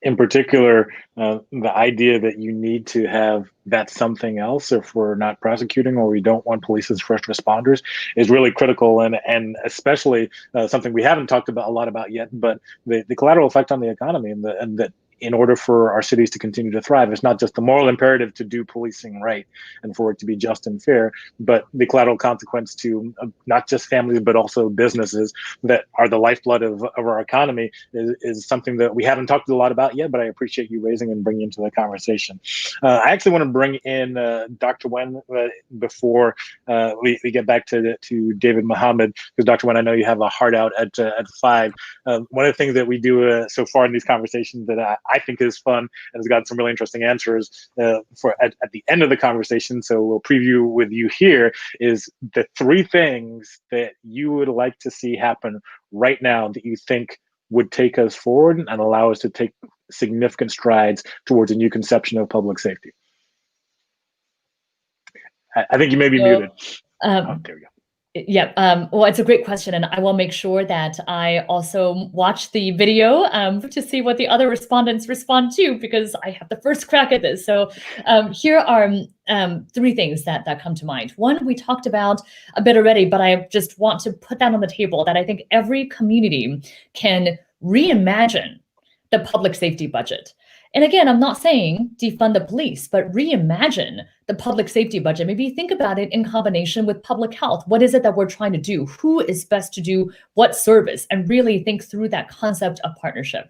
In particular, the idea that you need to have that something else if we're not prosecuting or we don't want police as first responders is really critical, and especially something we haven't talked about a lot about yet, but the collateral effect on the economy and that in order for our cities to continue to thrive, it's not just the moral imperative to do policing right and for it to be just and fair, but the collateral consequence to not just families, but also businesses that are the lifeblood of our economy is something that we haven't talked a lot about yet, but I appreciate you raising and bringing into the conversation. I actually want to bring in Dr. Wen before we get back to David Mohammed, because Dr. Wen, I know you have a heart out at 5. One of the things that we do so far in these conversations that I think is fun and has got some really interesting answers for at the end of the conversation. So we'll preview with you here is the 3 things that you would like to see happen right now that you think would take us forward and allow us to take significant strides towards a new conception of public safety. I think you may be muted. There we go. Yeah, well, it's a great question, and I will make sure that I also watch the video to see what the other respondents respond to, because I have the first crack at this. So here are 3 things that come to mind. One, we talked about a bit already, but I just want to put that on the table, that I think every community can reimagine the public safety budget. And again, I'm not saying defund the police, but reimagine the public safety budget. Maybe think about it in combination with public health. What is it that we're trying to do? Who is best to do what service? And really think through that concept of partnership.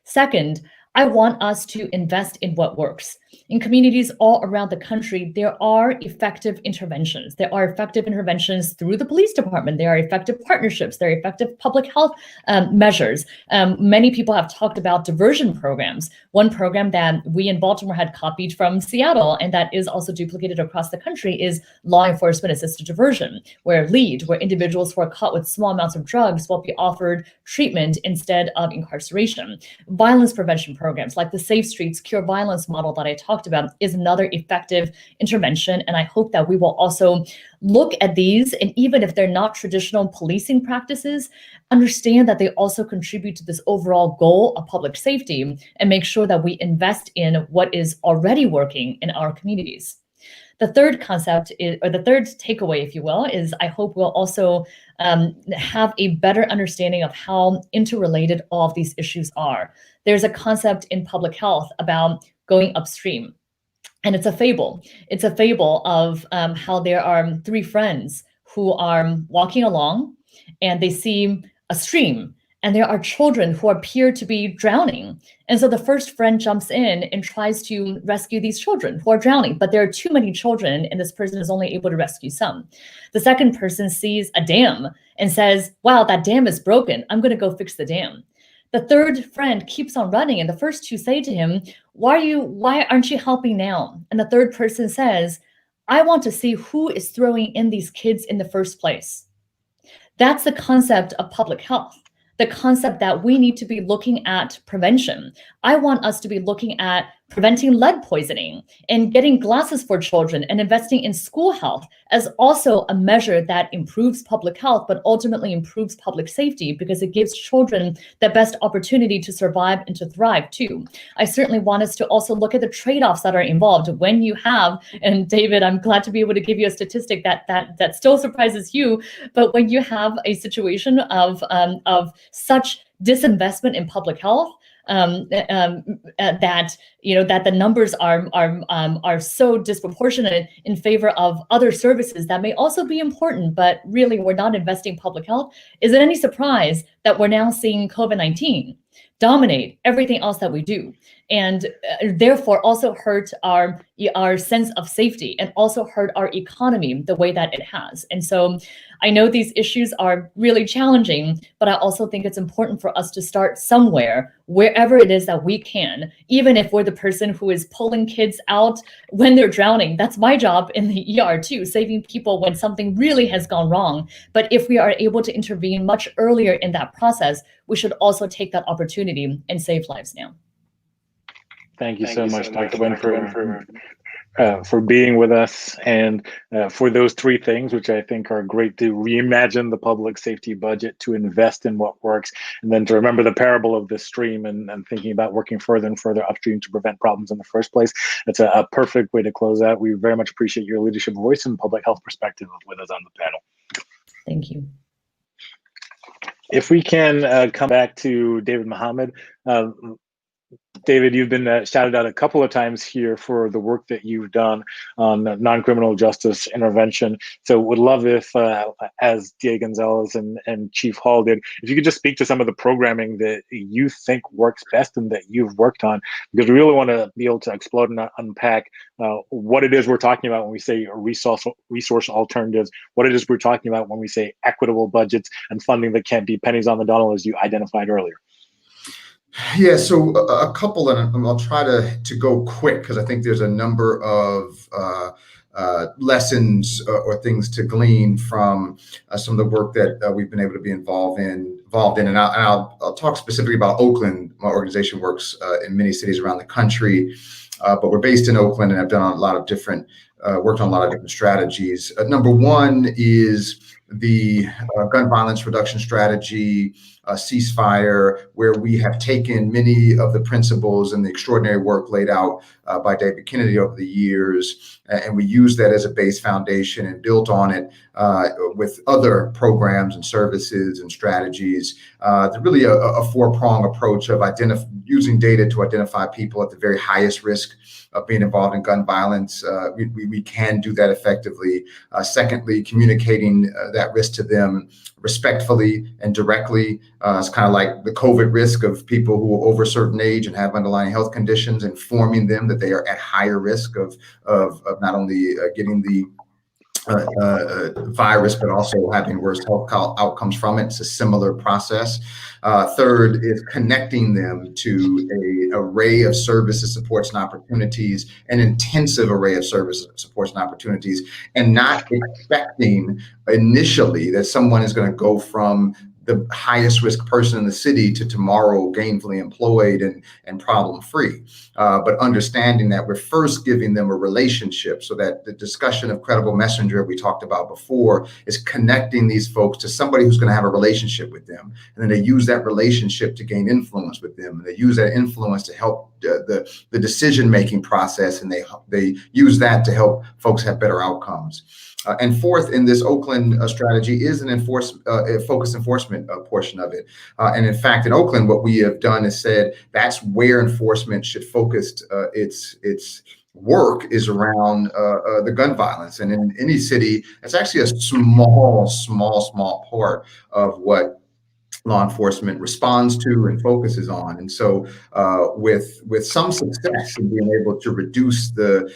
Second, I want us to invest in what works. In communities all around the country, there are effective interventions. There are effective interventions through the police department. There are effective partnerships. There are effective public health measures. Many people have talked about diversion programs. One program that we in Baltimore had copied from Seattle, and that is also duplicated across the country, is law enforcement assisted diversion, where individuals who are caught with small amounts of drugs will be offered treatment instead of incarceration. Violence prevention programs like the Safe Streets Cure Violence model that I talked about is another effective intervention. And I hope that we will also look at these, and even if they're not traditional policing practices, understand that they also contribute to this overall goal of public safety and make sure that we invest in what is already working in our communities. The third concept is, or the third takeaway, if you will, is I hope we'll also have a better understanding of how interrelated all of these issues are. There's a concept in public health about going upstream, and it's a fable. It's a fable of how there are 3 friends who are walking along, and they see a stream, and there are children who appear to be drowning. And so the first friend jumps in and tries to rescue these children who are drowning, but there are too many children, and this person is only able to rescue some. The second person sees a dam and says, wow, that dam is broken. I'm gonna go fix the dam. The third friend keeps on running, and the first 2 say to him, why aren't you helping now? And the third person says, I want to see who is throwing in these kids in the first place. That's the concept of public health, the concept that we need to be looking at prevention. I want us to be looking at preventing lead poisoning and getting glasses for children and investing in school health as also a measure that improves public health, but ultimately improves public safety because it gives children the best opportunity to survive and to thrive too. I certainly want us to also look at the trade-offs that are involved when you have, and David, I'm glad to be able to give you a statistic that still surprises you, but when you have a situation of such disinvestment in public health, that that the numbers are so disproportionate in favor of other services that may also be important, but really we're not investing in public health, is it any surprise that we're now seeing COVID-19 dominate everything else that we do, and therefore also hurt our sense of safety and also hurt our economy the way that it has? And so I know these issues are really challenging, but I also think it's important for us to start somewhere, wherever it is that we can, even if we're the person who is pulling kids out when they're drowning. That's my job in the ER too, saving people when something really has gone wrong. But if we are able to intervene much earlier in that process, we should also take that opportunity and save lives now. Thank you so much, Dr. Wen, for being with us, and for those three things, which I think are great: to reimagine the public safety budget, to invest in what works, and then to remember the parable of the stream and thinking about working further and further upstream to prevent problems in the first place. That's a perfect way to close out. We very much appreciate your leadership, voice, and public health perspective with us on the panel. Thank you. If we can come back to David Mohammed. David, you've been shouted out a couple of times here for the work that you've done on non-criminal justice intervention. So would love if, as DA Gonzalez and Chief Hall did, if you could just speak to some of the programming that you think works best and that you've worked on, because we really want to be able to explode and unpack what it is we're talking about when we say resource alternatives, what it is we're talking about when we say equitable budgets and funding that can't be pennies on the dollar, as you identified earlier. Yeah, so a couple, and I'll try to go quick because I think there's a number of lessons or things to glean from some of the work that we've been able to be involved in. And I'll talk specifically about Oakland. My organization works in many cities around the country, but we're based in Oakland, and I've done a lot of different worked on a lot of different strategies. Number one is the gun violence reduction strategy, ceasefire, where we have taken many of the principles and the extraordinary work laid out by David Kennedy over the years, and we use that as a base foundation and built on it with other programs and services and strategies. It's really a four-prong approach of using data to identify people at the very highest risk of being involved in gun violence. We can do that effectively. Secondly, communicating that risk to them respectfully and directly. It's kind of like the COVID risk of people who are over a certain age and have underlying health conditions, informing them that they are at higher risk of not only getting the virus, but also having worse health outcomes from it. It's a similar process. Third is connecting them to an array of services, supports, and opportunities, an intensive array of services, supports, and opportunities, and not expecting initially that someone is going to go from the highest risk person in the city to tomorrow gainfully employed and problem free, but understanding that we're first giving them a relationship, so that the discussion of credible messenger we talked about before is connecting these folks to somebody who's going to have a relationship with them, and then they use that relationship to gain influence with them, and they use that influence to help the decision-making process, and they use that to help folks have better outcomes. And fourth, in this Oakland strategy is an focused enforcement portion of it. And in fact, in Oakland, what we have done is said that's where enforcement should focus its work is around the gun violence. And in any city, it's actually a small part of what law enforcement responds to and focuses on. And so with some success in being able to reduce the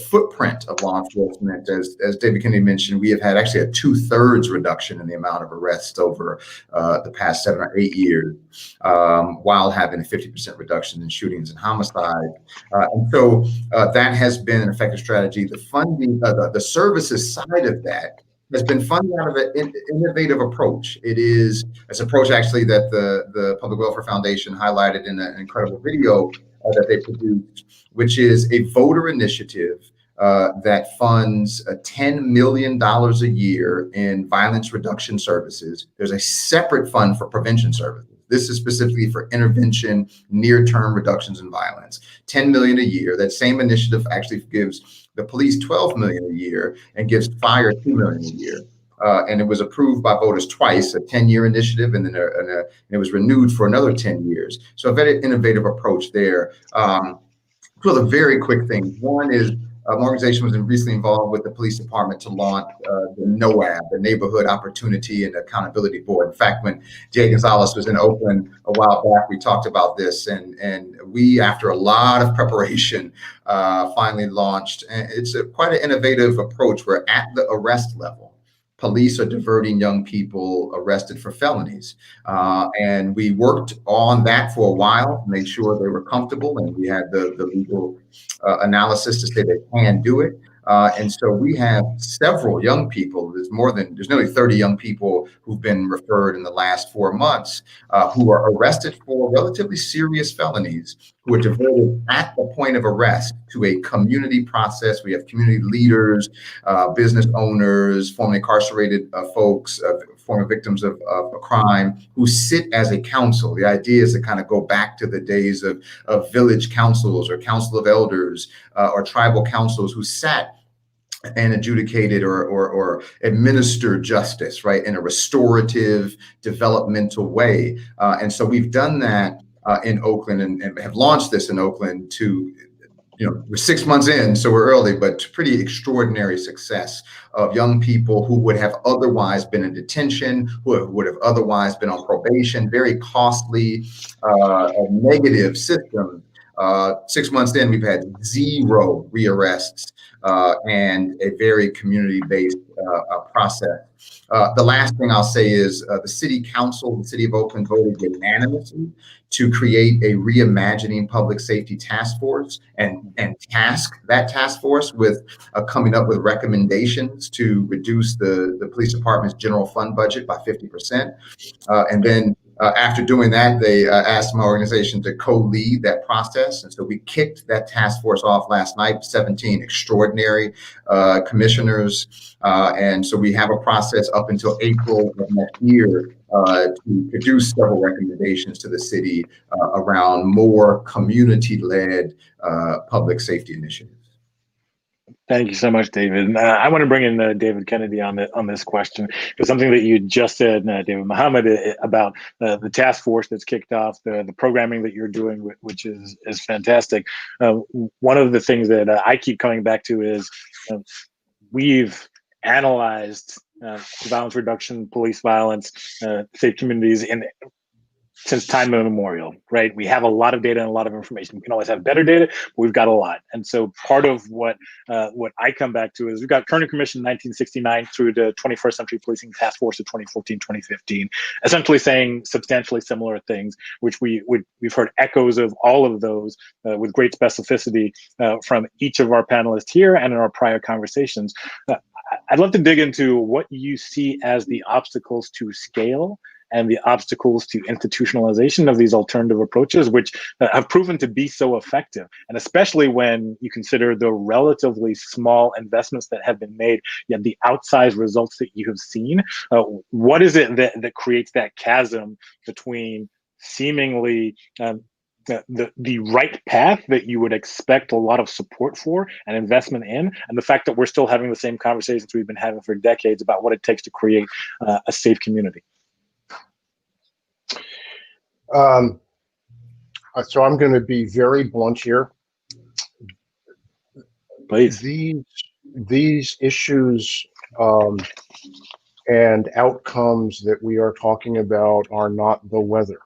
footprint of law enforcement, as David Kennedy mentioned, we have had actually a 2/3 reduction in the amount of arrests over the past 7 or 8 years, while having a 50% reduction in shootings and homicide. And so that has been an effective strategy. The funding, the services side of that has been funded out of an innovative approach. It's an approach actually that the Public Welfare Foundation highlighted in an incredible video that they produced, which is a voter initiative that funds $10 million a year in violence reduction services. There's a separate fund for prevention services. This is specifically for intervention, near-term reductions in violence. $10 million a year. That same initiative actually gives the police $12 million a year and gives fire $2 million a year. and it was approved by voters twice, a 10-year initiative, and then it was renewed for another 10 years. So a very innovative approach there. Two other very quick things. One is an organization was recently involved with the police department to launch the NOAB, the Neighborhood Opportunity and Accountability Board. In fact, when Jay Gonzalez was in Oakland a while back, we talked about this, and we, after a lot of preparation, finally launched. And it's quite an innovative approach where at the arrest level, police are diverting young people arrested for felonies. And we worked on that for a while, made sure they were comfortable, and we had the legal analysis to say they can do it. And so we have several young people, there's nearly 30 young people who've been referred in the last 4 months who are arrested for relatively serious felonies, who are diverted at the point of arrest to a community process. We have community leaders, business owners, formerly incarcerated folks, former victims of a crime, who sit as a council. The idea is to kind of go back to the days of village councils or council of elders or tribal councils who sat and adjudicated or administered justice, right, in a restorative, developmental way. And so we've done that in Oakland and have launched this in Oakland to, we're 6 months in, so we're early, but pretty extraordinary success of young people who would have otherwise been in detention, who would have otherwise been on probation, very costly, negative system. 6 months in, we've had 0 rearrests and a very community-based process. The last thing I'll say is the city council, the city of Oakland, voted unanimously to create a Reimagining public safety task force and task that task force with coming up with recommendations to reduce the police department's general fund budget by 50%. And then after doing that, they asked my organization to co-lead that process. And so we kicked that task force off last night, 17 extraordinary commissioners. And so we have a process up until April of next year to produce several recommendations to the city around more community-led public safety initiatives. Thank you so much, David. I want to bring in David Kennedy on this question, because something that you just said, David Mohammed, about the task force that's kicked off, the programming that you're doing, which is fantastic. One of the things that I keep coming back to is we've analyzed violence reduction, police violence, safe communities since time immemorial, right? We have a lot of data and a lot of information. We can always have better data, but we've got a lot. And so part of what I come back to is we've got Kerner Commission 1969 through the 21st Century Policing Task Force of 2014, 2015, essentially saying substantially similar things, which we've heard echoes of all of those with great specificity from each of our panelists here and in our prior conversations. I'd love to dig into what you see as the obstacles to scale and the obstacles to institutionalization of these alternative approaches, which have proven to be so effective. And especially when you consider the relatively small investments that have been made, yet the outsized results that you have seen. What is it that creates that chasm between seemingly the right path that you would expect a lot of support for and investment in, and the fact that we're still having the same conversations we've been having for decades about what it takes to create a safe community? So I'm going to be very blunt here. Please. These issues and outcomes that we are talking about are not the weather,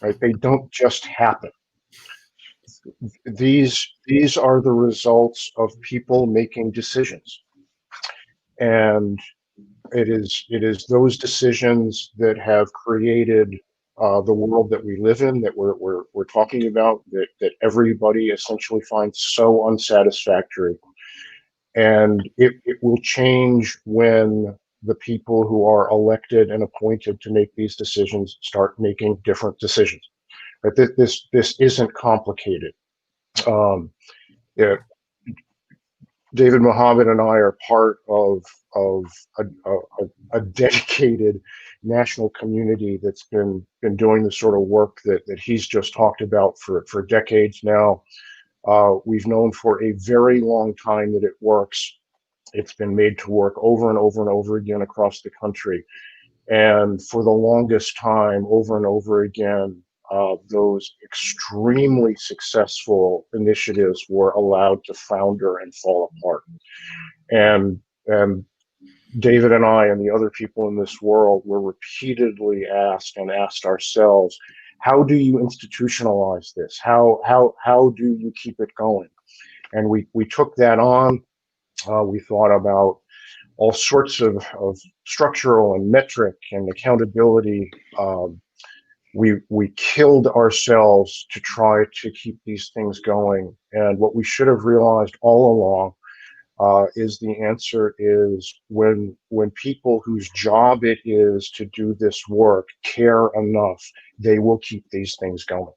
right? They don't just happen. These are the results of people making decisions, and it is those decisions that have created the world that we live in, that we're talking about, that everybody essentially finds so unsatisfactory. And it will change when the people who are elected and appointed to make these decisions start making different decisions. But this isn't complicated. Yeah, David Mohammed and I are part of a dedicated national community that's been doing the sort of work that he's just talked about for decades now. We've known for a very long time that it works. It's been made to work over and over and over again across the country. And for the longest time, over and over again, those extremely successful initiatives were allowed to founder and fall apart. And David and I and the other people in this world were repeatedly asked ourselves, how do you institutionalize this? How do you keep it going? And we took that on. We thought about all sorts of structural and metric and accountability. We killed ourselves to try to keep these things going. And what we should have realized all along is the answer is when people whose job it is to do this work care enough, they will keep these things going.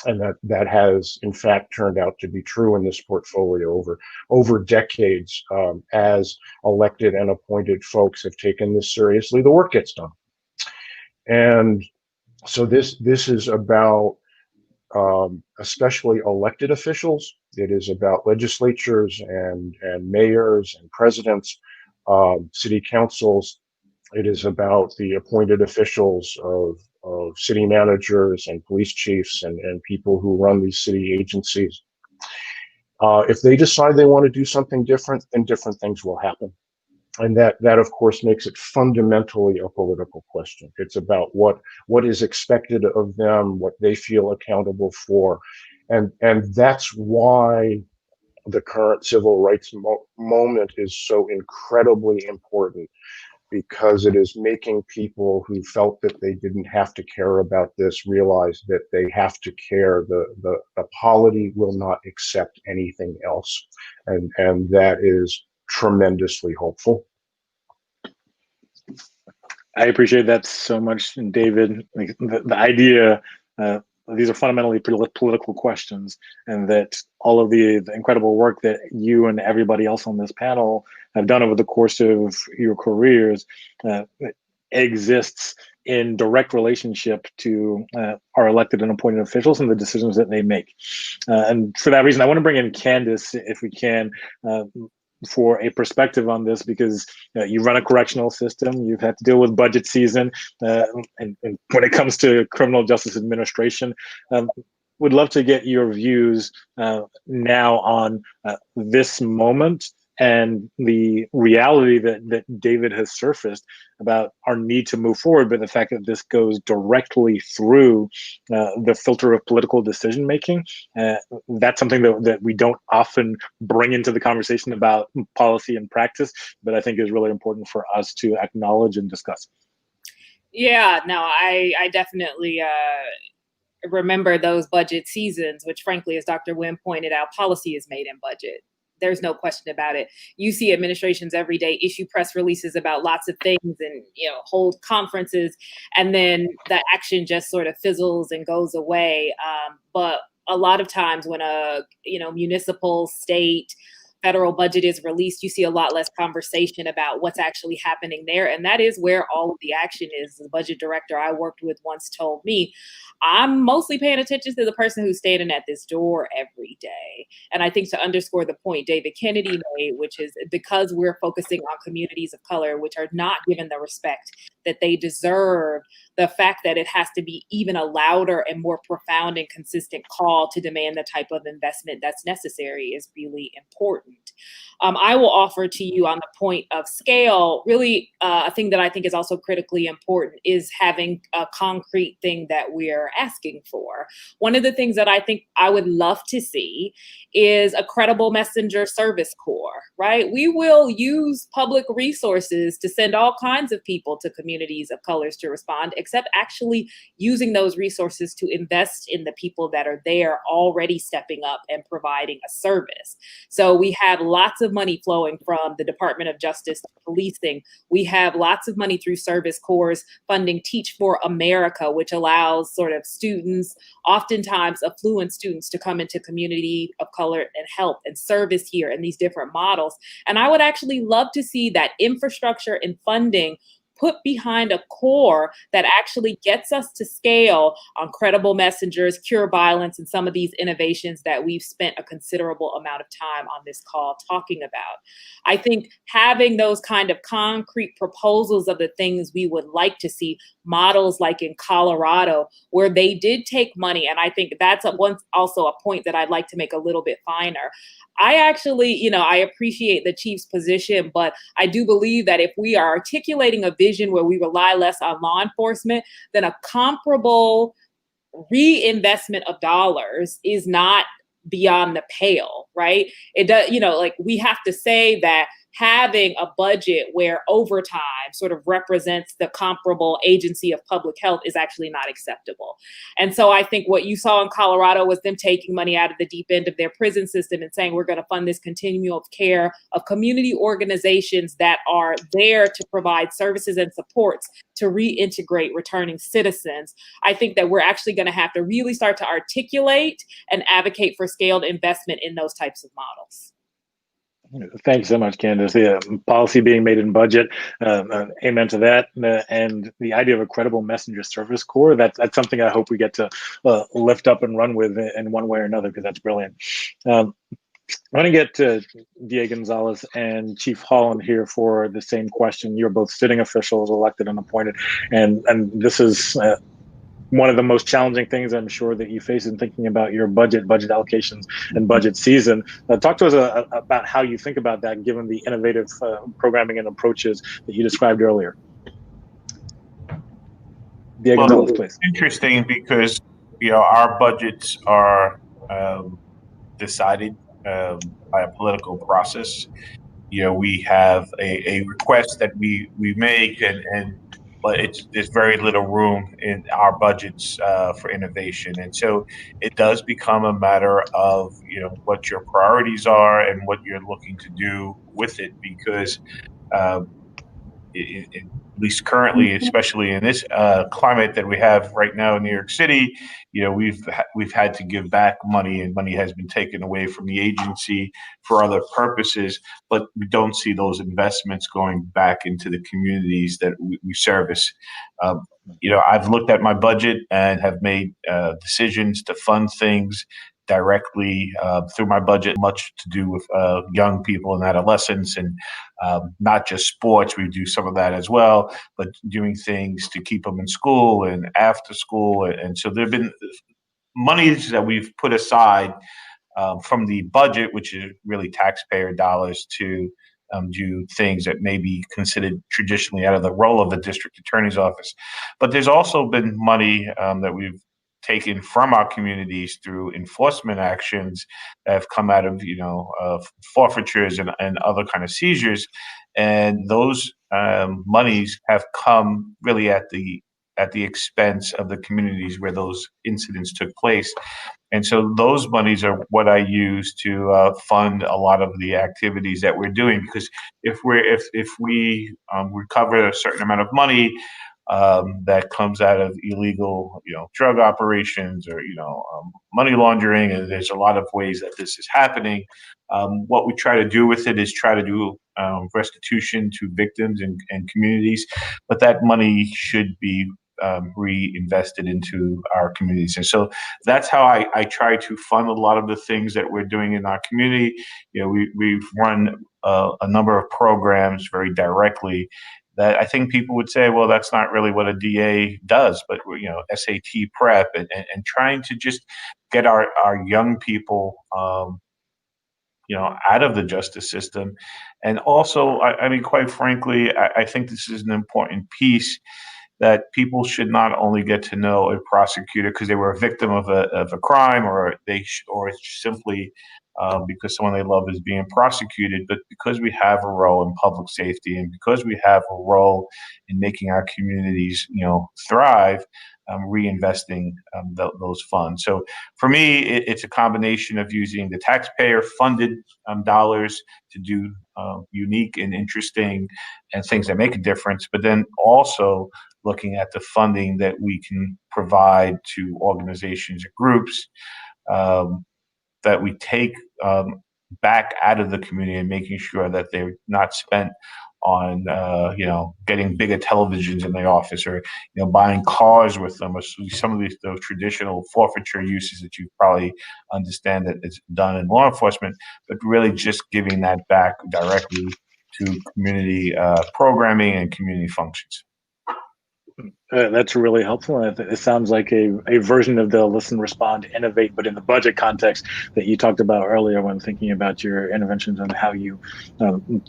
And that has, in fact, turned out to be true in this portfolio over decades. As elected and appointed folks have taken this seriously, the work gets done. And so this is about especially elected officials. It is about legislatures and mayors and presidents, city councils. It is about the appointed officials of city managers and police chiefs and people who run these city agencies. If they decide they want to do something different, then different things will happen. And that of course makes it fundamentally a political question. It's about what is expected of them, what they feel accountable for. And that's why the current civil rights moment is so incredibly important, because it is making people who felt that they didn't have to care about this realize that they have to care. The polity will not accept anything else. And that is tremendously hopeful. I appreciate that so much, David. Like the idea, these are fundamentally political questions, and that all of the incredible work that you and everybody else on this panel have done over the course of your careers exists in direct relationship to our elected and appointed officials and the decisions that they make. And for that reason, I want to bring in Candice, if we can, for a perspective on this, because you run a correctional system, you've had to deal with budget season, and when it comes to criminal justice administration, would love to get your views now on this moment and the reality that David has surfaced about our need to move forward, but the fact that this goes directly through the filter of political decision making. That's something that we don't often bring into the conversation about policy and practice, but I think is really important for us to acknowledge and discuss. Yeah, no, I definitely remember those budget seasons, which frankly, as Dr. Wynn pointed out, policy is made in budget. There's no question about it. You see administrations every day issue press releases about lots of things and, hold conferences, and then the action just sort of fizzles and goes away. But a lot of times when a, municipal, state, federal budget is released, you see a lot less conversation about what's actually happening there. And that is where all of the action is. The budget director I worked with once told me, I'm mostly paying attention to the person who's standing at this door every day. And I think to underscore the point David Kennedy made, which is because we're focusing on communities of color, which are not given the respect that they deserve, the fact that it has to be even a louder and more profound and consistent call to demand the type of investment that's necessary is really important. I will offer to you on the point of scale, really a thing that I think is also critically important is having a concrete thing that we're asking for. One of the things that I think I would love to see is a credible messenger service corps, right? We will use public resources to send all kinds of people to communities of colors to respond, except actually using those resources to invest in the people that are there already stepping up and providing a service. So we have lots of money flowing from the Department of Justice to policing. We have lots of money through service corps funding Teach for America, which allows sort of students, oftentimes affluent students, to come into community of color and help and service here in these different models. And I would actually love to see that infrastructure and funding put behind a core that actually gets us to scale on credible messengers, cure violence, and some of these innovations that we've spent a considerable amount of time on this call talking about. I think having those kind of concrete proposals of the things we would like to see, models like in Colorado, where they did take money, and I think that's also a point that I'd like to make a little bit finer. I actually, I appreciate the chief's position, but I do believe that if we are articulating a vision where we rely less on law enforcement, then a comparable reinvestment of dollars is not beyond the pale, right? It does, like we have to say that having a budget where overtime sort of represents the comparable agency of public health is actually not acceptable. And so I think what you saw in Colorado was them taking money out of the deep end of their prison system and saying, we're going to fund this continuum of care of community organizations that are there to provide services and supports to reintegrate returning citizens. I think that we're actually going to have to really start to articulate and advocate for scaled investment in those types of models. Thanks so much, Candice. The policy being made in budget, amen to that. And the idea of a credible messenger service corps, that's something I hope we get to lift up and run with in one way or another, because that's brilliant. I'm going to get to DA Gonzalez and Chief Holland here for the same question. You're both sitting officials, elected and appointed, and this is one of the most challenging things I'm sure that you face in thinking about your budget allocations and budget season. Talk to us about how you think about that, given the innovative programming and approaches that you described earlier. Diego, Well, please. Interesting because our budgets are decided by a political process. We have a request that we make, but there's very little room in our budgets for innovation. And so it does become a matter of, what your priorities are and what you're looking to do with it, because at least currently, especially in this climate that we have right now in New York City, we've had to give back money, and money has been taken away from the agency for other purposes, but we don't see those investments going back into the communities that we service. I've looked at my budget and have made decisions to fund things directly through my budget, much to do with young people and adolescents, and not just sports. We do some of that as well, but doing things to keep them in school and after school. And so there have been monies that we've put aside from the budget, which is really taxpayer dollars, to do things that may be considered traditionally out of the role of the district attorney's office. But there's also been money that we've taken from our communities through enforcement actions that have come out of forfeitures and other kind of seizures, and those monies have come really at the expense of the communities where those incidents took place. And so those monies are what I use to fund a lot of the activities that we're doing, because if we recover a certain amount of money that comes out of illegal, drug operations or, money laundering, and there's a lot of ways that this is happening. What we try to do with it is try to do restitution to victims and communities, but that money should be reinvested into our communities. And so that's how I try to fund a lot of the things that we're doing in our community. We've run a number of programs very directly that I think people would say, well, that's not really what a DA does, but SAT prep and trying to just get our young people, out of the justice system. And also, I mean, quite frankly, I think this is an important piece, that people should not only get to know a prosecutor because they were a victim of a crime, or simply because someone they love is being prosecuted, but because we have a role in public safety, and because we have a role in making our communities, thrive, reinvesting those funds. So for me, it's a combination of using the taxpayer-funded dollars to do unique and interesting and things that make a difference, but then also looking at the funding that we can provide to organizations or groups that we take back out of the community and making sure that they're not spent on getting bigger televisions in the office, or buying cars with them, or some of those traditional forfeiture uses that you probably understand that it's done in law enforcement, but really just giving that back directly to community programming and community functions. That's really helpful. And it sounds like a version of the listen, respond, innovate, but in the budget context that you talked about earlier when thinking about your interventions and how you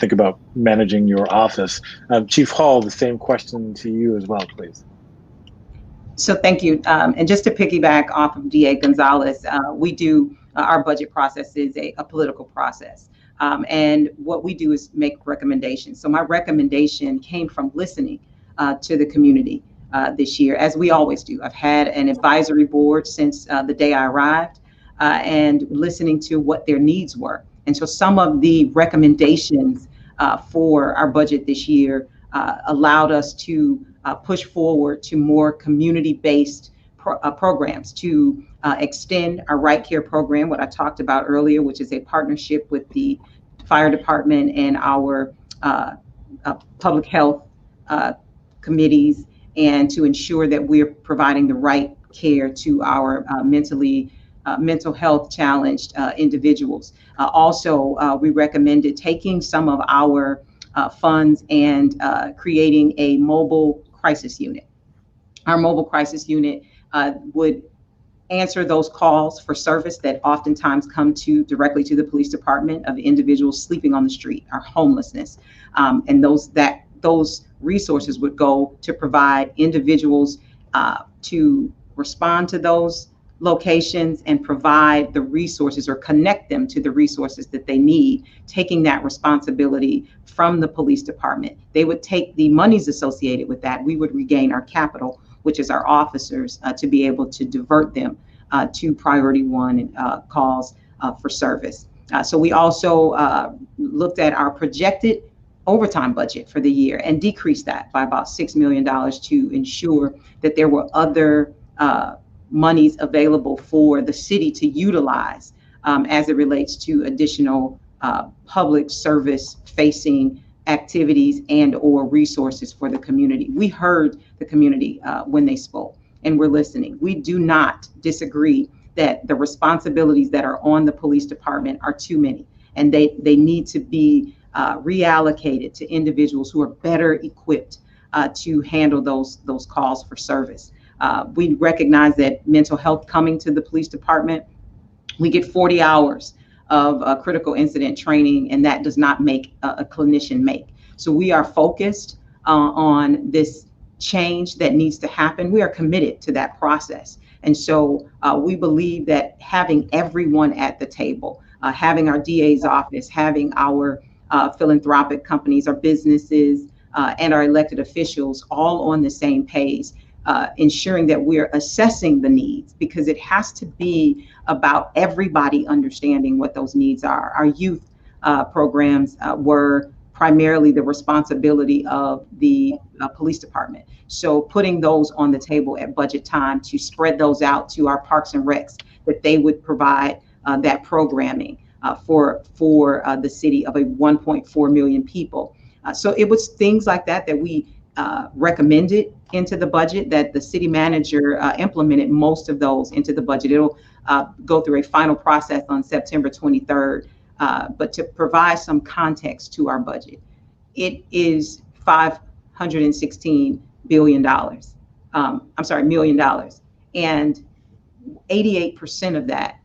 think about managing your office. Chief Hall, the same question to you as well, please. So thank you. And just to piggyback off of DA Gonzalez, we do, our budget process is a political process. And what we do is make recommendations. So my recommendation came from listening to the community this year, as we always do. I've had an advisory board since the day I arrived, and listening to what their needs were. And so some of the recommendations for our budget this year allowed us to push forward to more community-based programs, to extend our Right Care program, what I talked about earlier, which is a partnership with the fire department and our public health committees, and to ensure that we're providing the right care to our mental health challenged individuals. Also, we recommended taking some of our funds and creating a mobile crisis unit. Our mobile crisis unit would answer those calls for service that oftentimes come directly to the police department of individuals sleeping on the street, or homelessness, and those resources would go to provide individuals to respond to those locations and provide the resources, or connect them to the resources that they need, taking that responsibility from the police department. They would take the monies associated with that. We would regain our capital, which is our officers, to be able to divert them to priority one calls for service. So we also looked at our projected overtime budget for the year and decreased that by about $6 million to ensure that there were other monies available for the city to utilize as it relates to additional public service facing activities and or resources for the community. We heard the community when they spoke, and we're listening. We do not disagree that the responsibilities that are on the police department are too many, and they need to be reallocated to individuals who are better equipped to handle those calls for service. We recognize that mental health coming to the police department, we get 40 hours of critical incident training, and that does not make a clinician make. So we are focused on this change that needs to happen. We are committed to that process. And so we believe that having everyone at the table, having our DA's office, having our philanthropic companies, our businesses, and our elected officials all on the same page, ensuring that we're assessing the needs, because it has to be about everybody understanding what those needs are. Our youth programs were primarily the responsibility of the police department. So putting those on the table at budget time to spread those out to our parks and recs, that they would provide that programming for the city of a 1.4 million people. So it was things like that that we recommended into the budget, that the city manager implemented most of those into the budget. It'll go through a final process on September 23rd, but to provide some context to our budget, it is $516 billion. Million dollars. And 88% of that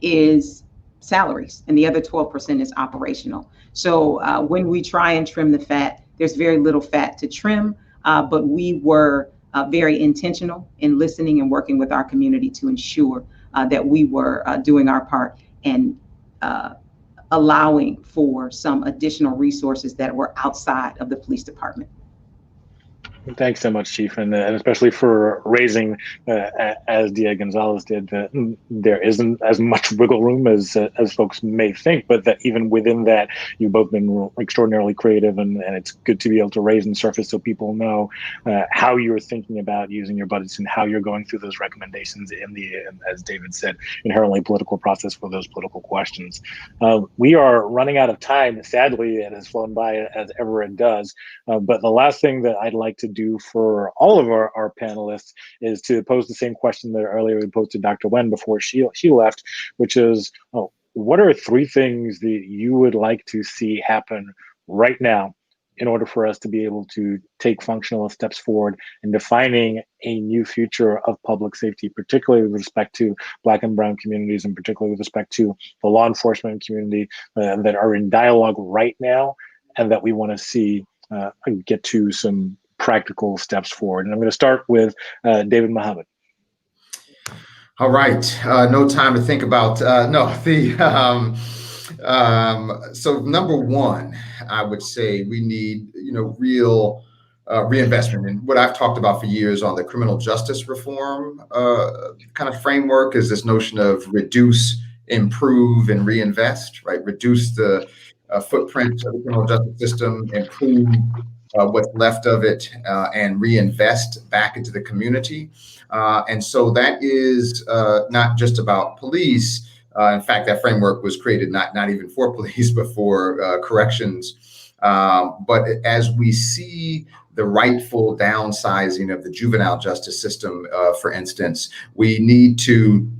is salaries, and the other 12% is operational. So when we try and trim the fat, there's very little fat to trim, but we were very intentional in listening and working with our community to ensure that we were doing our part and allowing for some additional resources that were outside of the police department. Thanks so much, Chief, and especially for raising, as Dia Gonzalez did, that there isn't as much wiggle room as folks may think, but that even within that, you've both been extraordinarily creative, and it's good to be able to raise and surface so people know how you're thinking about using your budgets and how you're going through those recommendations in the, as David said, inherently political process for those political questions. We are running out of time. Sadly, it has flown by as ever it does. But the last thing that I'd like to do for all of our panelists is to pose the same question that earlier we posed to Dr. Wen before she left, which is, what are 3 things that you would like to see happen right now in order for us to be able to take functional steps forward in defining a new future of public safety, particularly with respect to Black and Brown communities, and particularly with respect to the law enforcement community that are in dialogue right now, and that we want to see get to some practical steps forward. And I'm going to start with David Mohammed. All right. No time to think about, so number one, I would say we need, real reinvestment. And what I've talked about for years on the criminal justice reform kind of framework is this notion of reduce, improve, and reinvest, right? Reduce the footprint of the criminal justice system, improve what's left of it, and reinvest back into the community. And so that is not just about police. In fact, that framework was created not even for police, but for corrections. But as we see the rightful downsizing of the juvenile justice system, for instance, we need to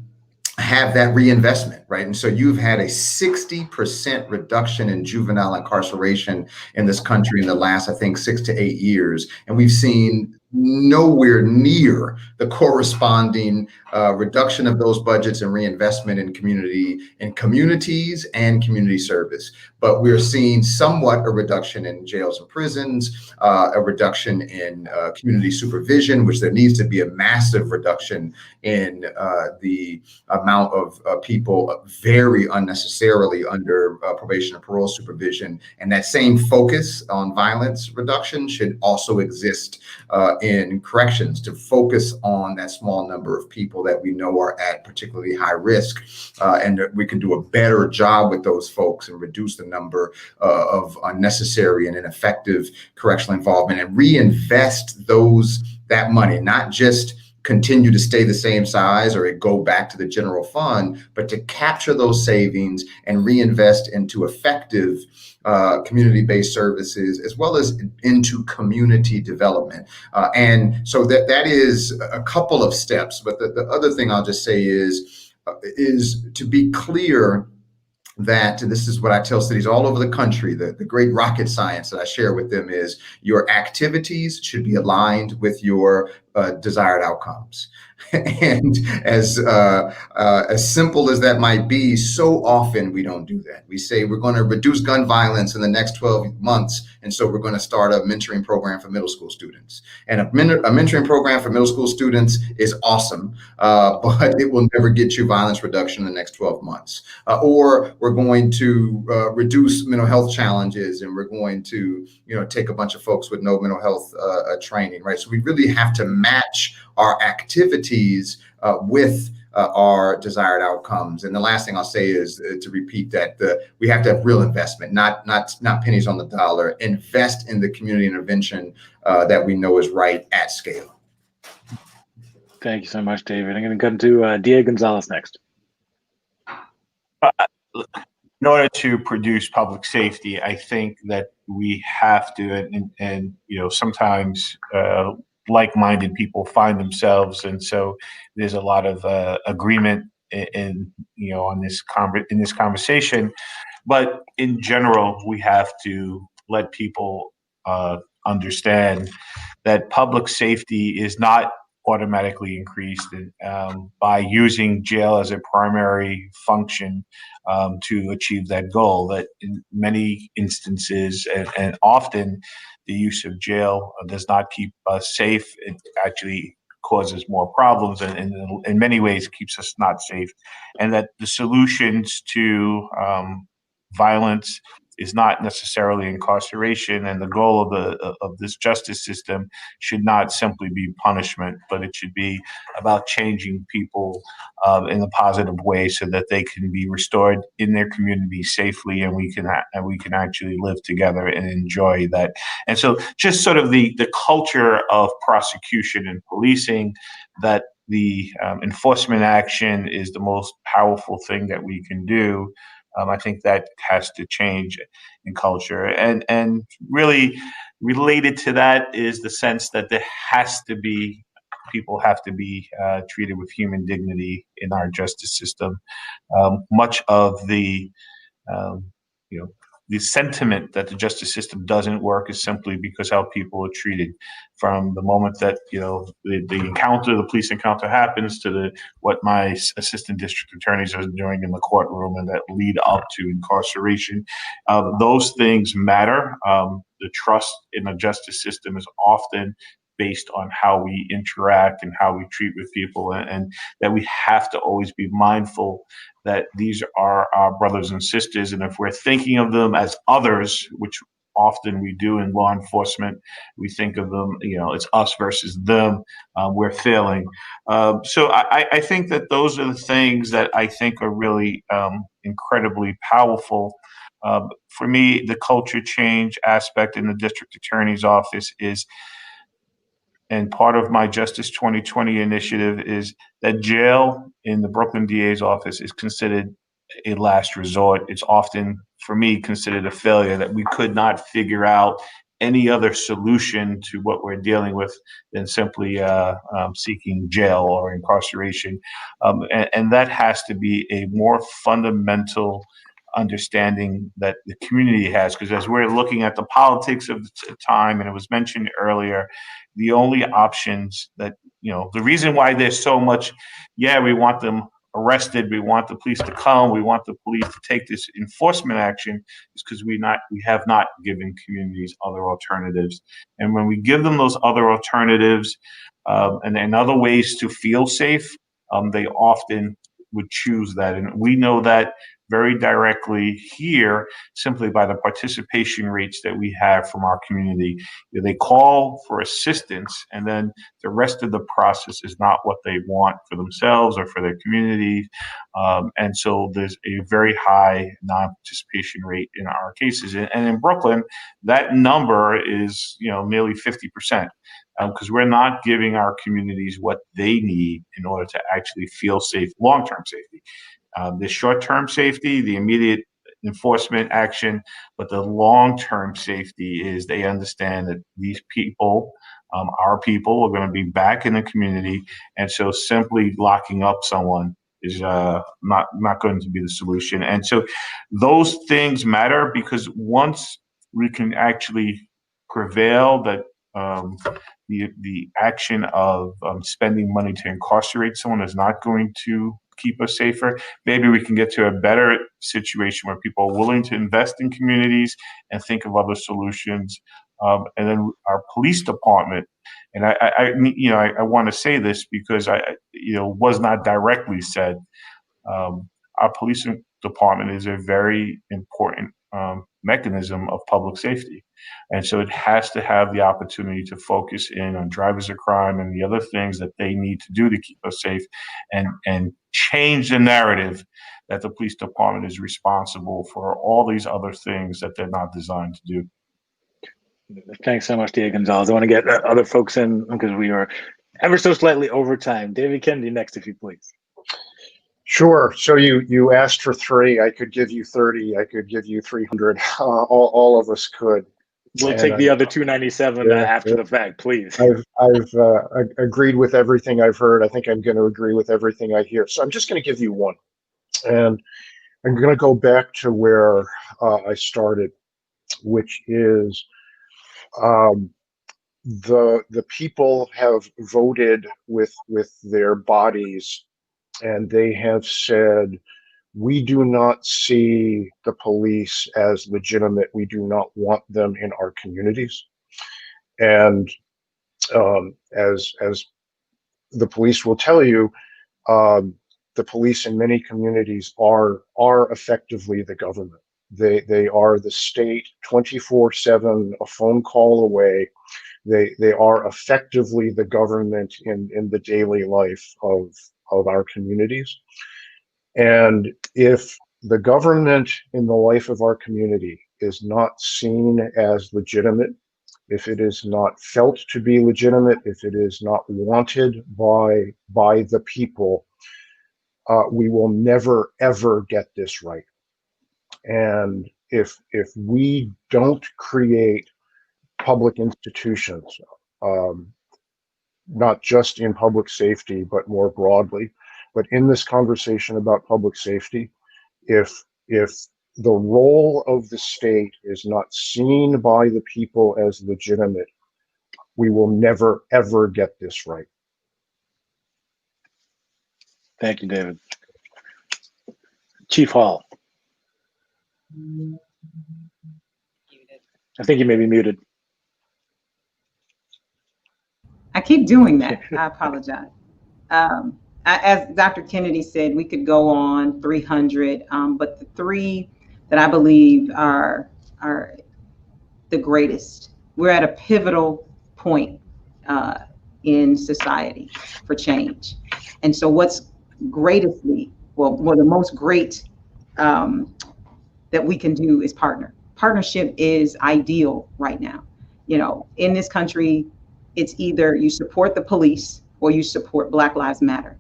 have that reinvestment, right? And so you've had a 60% reduction in juvenile incarceration in this country in the last, I think, 6 to 8 years. And we've seen nowhere near the corresponding reduction of those budgets and reinvestment in communities and community service. But we're seeing somewhat a reduction in jails and prisons, a reduction in community supervision, which there needs to be a massive reduction in the amount of people very unnecessarily under probation and parole supervision. And that same focus on violence reduction should also exist in corrections, to focus on that small number of people that we know are at particularly high risk, and that we can do a better job with those folks and reduce the number of unnecessary and ineffective correctional involvement, and reinvest that money, not just continue to stay the same size or go back to the general fund, but to capture those savings and reinvest into effective community-based services, as well as into community development. And so that is a couple of steps. But the other thing I'll just say is to be clear that, this is what I tell cities all over the country, the great rocket science that I share with them is your activities should be aligned with your desired outcomes. And as simple as that might be, so often we don't do that. We say we're going to reduce gun violence in the next 12 months, and so we're going to start a mentoring program for middle school students. And a mentoring program for middle school students is awesome, but it will never get you violence reduction in the next 12 months. Or we're going to reduce mental health challenges, and we're going to take a bunch of folks with no mental health training, right? So we really have to match our activities with our desired outcomes. And the last thing I'll say is to repeat that we have to have real investment, not pennies on the dollar. Invest in the community intervention that we know is right at scale. Thank you so much, David. I'm going to come to Dia Gonzalez next. In order to produce public safety, I think that we have to, and sometimes like-minded people find themselves, and so there's a lot of agreement in this conversation. But in general, we have to let people understand that public safety is not automatically increased by using jail as a primary function to achieve that goal. That in many instances, and often, the use of jail does not keep us safe. It actually causes more problems, and in many ways keeps us not safe. And that the solutions to violence is not necessarily incarceration, and the goal of this justice system should not simply be punishment, but it should be about changing people in a positive way so that they can be restored in their community safely, and we can actually live together and enjoy that. And so, just sort of the culture of prosecution and policing, that the enforcement action is the most powerful thing that we can do. I think that has to change in culture, and really related to that is the sense that there has to be people have to be treated with human dignity in our justice system. Much of the you know the sentiment that the justice system doesn't work is simply because how people are treated, from the moment that the police encounter happens to what my assistant district attorneys are doing in the courtroom and that lead up to incarceration. Those things matter. The trust in the justice system is often based on how we interact and how we treat with people, and that we have to always be mindful that these are our brothers and sisters. And if we're thinking of them as others, which often we do in law enforcement, we think of them, it's us versus them, we're failing. So I think that those are the things that I think are really incredibly powerful. For me, the culture change aspect in the district attorney's office is, and part of my Justice 2020 initiative is that jail in the Brooklyn DA's office is considered a last resort. It's often, for me, considered a failure, that we could not figure out any other solution to what we're dealing with than simply seeking jail or incarceration. And that has to be a more fundamental understanding that the community has, because as we're looking at the politics of the time, and it was mentioned earlier, the only options that, the reason why there's so much, we want them arrested, we want the police to come, we want the police to take this enforcement action, is because we have not given communities other alternatives. And when we give them those other alternatives and other ways to feel safe, they often would choose that. And we know that very directly here, simply by the participation rates that we have from our community. They call for assistance, and then the rest of the process is not what they want for themselves or for their community. And so there's a very high non-participation rate in our cases. And in Brooklyn, that number is, nearly 50%. Because we're not giving our communities what they need in order to actually feel safe, long-term safety. The short-term safety, the immediate enforcement action, but the long-term safety is they understand that these people, our people, are going to be back in the community, and so simply locking up someone is not going to be the solution. And so those things matter, because once we can actually prevail that the action of spending money to incarcerate someone is not going to keep us safer, maybe we can get to a better situation where people are willing to invest in communities and think of other solutions. And then our police department, and I want to say this because was not directly said. Our police department is a very important mechanism of public safety. And so it has to have the opportunity to focus in on drivers of crime and the other things that they need to do to keep us safe, and change the narrative that the police department is responsible for all these other things that they're not designed to do. Thanks so much, Diego Gonzalez. I want to get other folks in because we are ever so slightly over time. David Kennedy next, if you please. Sure. So you asked for 3. I could give you 30. I could give you 300. All of us could. We'll take the other 297 after the fact, please. I've agreed with everything I've heard. I think I'm going to agree with everything I hear. So I'm just going to give you one, and I'm going to go back to where I started, which is the people have voted with their bodies, and they have said, we do not see the police as legitimate. We do not want them in our communities. And as the police will tell you, the police in many communities are effectively the government. They are the state 24/7, a phone call away. They are effectively the government in the daily life of our communities. And if the government in the life of our community is not seen as legitimate, if it is not felt to be legitimate, if it is not wanted by the people, we will never ever get this right. And if we don't create public institutions, not just in public safety, but more broadly, but in this conversation about public safety, if the role of the state is not seen by the people as legitimate, we will never ever get this right. Thank you, David. Chief Hall. I think you may be muted. I keep doing that. I apologize. As Dr. Kennedy said, we could go on 300, but the three that I believe are the greatest. We're at a pivotal point in society for change. And so what's greatestly, well, the most great that we can do is partner. Partnership is ideal right now. You know, in this country, it's either you support the police or you support Black Lives Matter.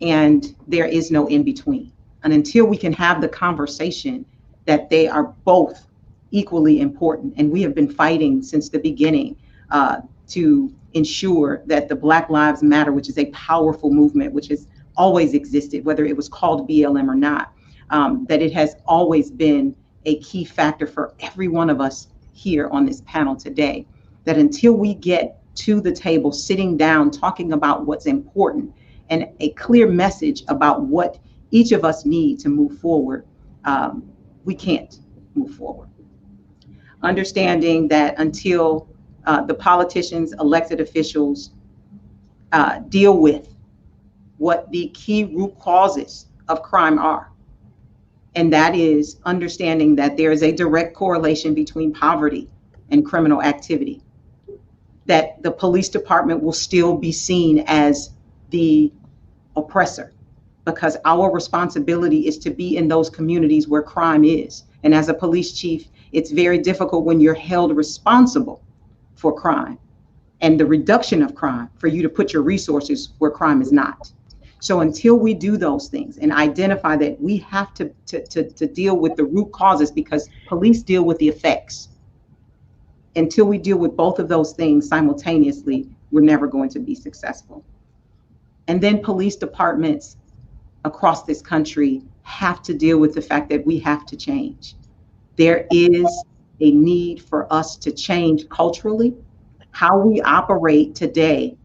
And there is no in between. And until we can have the conversation that they are both equally important, and we have been fighting since the beginning to ensure that the Black Lives Matter, which is a powerful movement, which has always existed, whether it was called BLM or not, that it has always been a key factor for every one of us here on this panel today, that until we get to the table, sitting down, talking about what's important and a clear message about what each of us need to move forward, we can't move forward. Understanding that until the politicians, elected officials deal with what the key root causes of crime are, and that is understanding that there is a direct correlation between poverty and criminal activity, that the police department will still be seen as the oppressor, because our responsibility is to be in those communities where crime is. And as a police chief, it's very difficult when you're held responsible for crime and the reduction of crime for you to put your resources where crime is not. So until we do those things and identify that we have to deal with the root causes, because police deal with the effects, until we deal with both of those things simultaneously, we're never going to be successful. And then police departments across this country have to deal with the fact that we have to change. There is a need for us to change culturally. How we operate today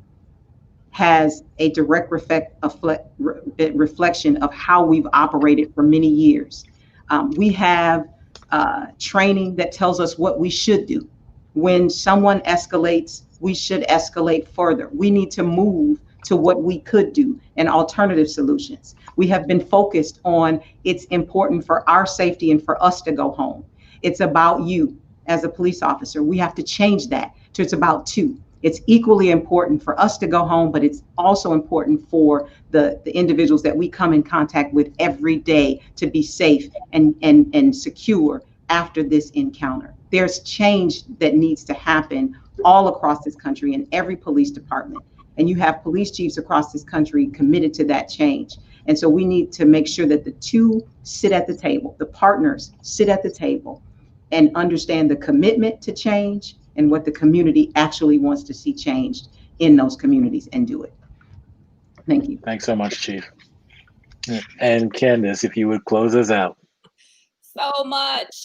has a direct reflection of how we've operated for many years. We have training that tells us what we should do. When someone escalates, we should escalate further. We need to move to what we could do and alternative solutions. We have been focused on it's important for our safety and for us to go home. It's about you as a police officer. We have to change that to it's about two. It's equally important for us to go home, but it's also important for the individuals that we come in contact with every day to be safe and secure after this encounter. There's change that needs to happen all across this country in every police department. And you have police chiefs across this country committed to that change. And so we need to make sure that the two sit at the table, the partners sit at the table and understand the commitment to change and what the community actually wants to see changed in those communities, and do it. Thank you. Thanks so much, Chief. And Candice, if you would close us out. So much.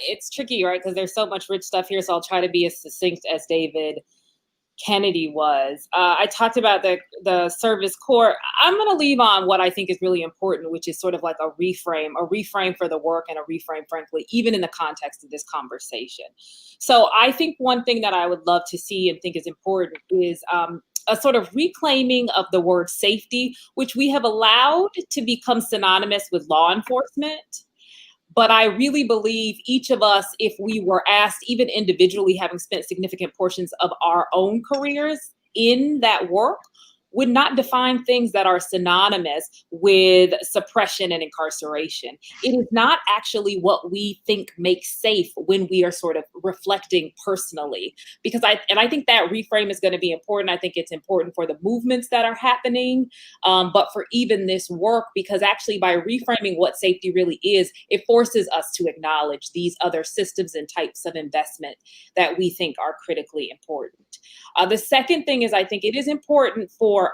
It's tricky, right? Because there's so much rich stuff here. So I'll try to be as succinct as David Kennedy was. I talked about the service corps. I'm going to leave on what I think is really important, which is sort of like a reframe for the work, and a reframe, frankly, even in the context of this conversation. So I think one thing that I would love to see and think is important is a sort of reclaiming of the word safety, which we have allowed to become synonymous with law enforcement. But I really believe each of us, if we were asked, even individually, having spent significant portions of our own careers in that work, would not define things that are synonymous with suppression and incarceration. It is not actually what we think makes safe when we are sort of reflecting personally. Because I think that reframe is going to be important. I think it's important for the movements that are happening, but for even this work, because actually by reframing what safety really is, it forces us to acknowledge these other systems and types of investment that we think are critically important. The second thing is, I think it is important for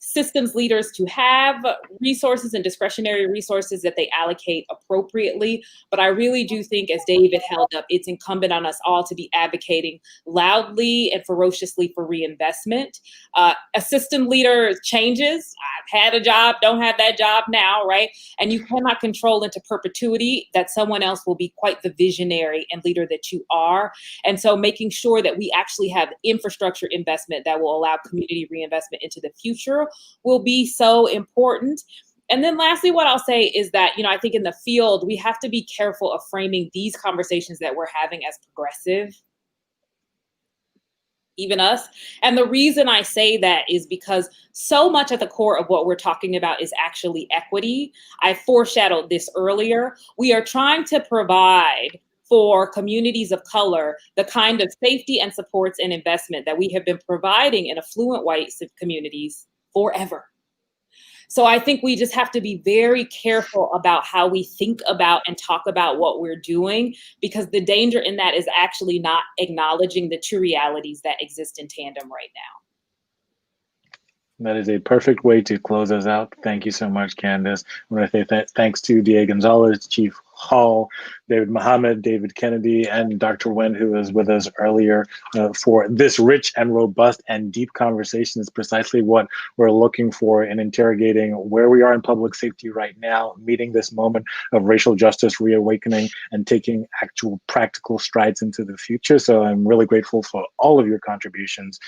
systems leaders to have resources and discretionary resources that they allocate appropriately. But I really do think, as David held up, it's incumbent on us all to be advocating loudly and ferociously for reinvestment. A system leader changes. I've had a job, don't have that job now, right? And you cannot control into perpetuity that someone else will be quite the visionary and leader that you are. And so making sure that we actually have infrastructure investment that will allow community reinvestment into the future will be so important. And then lastly, what I'll say is that, I think in the field, we have to be careful of framing these conversations that we're having as progressive, even us. And the reason I say that is because so much at the core of what we're talking about is actually equity. I foreshadowed this earlier. We are trying to provide for communities of color the kind of safety and supports and investment that we have been providing in affluent white communities forever. So I think we just have to be very careful about how we think about and talk about what we're doing, because the danger in that is actually not acknowledging the true realities that exist in tandem right now. That is a perfect way to close us out. Thank you so much, Candice. I want to say thanks to D.A. Gonzalez, Chief Hall, David Muhammad, David Kennedy, and Dr. Wen, who was with us earlier, for this rich and robust and deep conversation. Is precisely what we're looking for in interrogating where we are in public safety right now, meeting this moment of racial justice reawakening and taking actual practical strides into the future. So I'm really grateful for all of your contributions.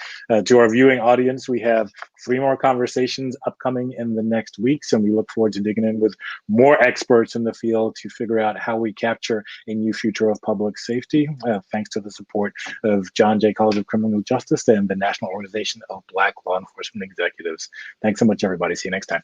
To our viewing audience, we have 3 more conversations upcoming in the next weeks, and we look forward to digging in with more experts in the field to figure out how we capture a new future of public safety, thanks to the support of John Jay College of Criminal Justice and the National Organization of Black Law Enforcement Executives. Thanks so much, everybody. See you next time.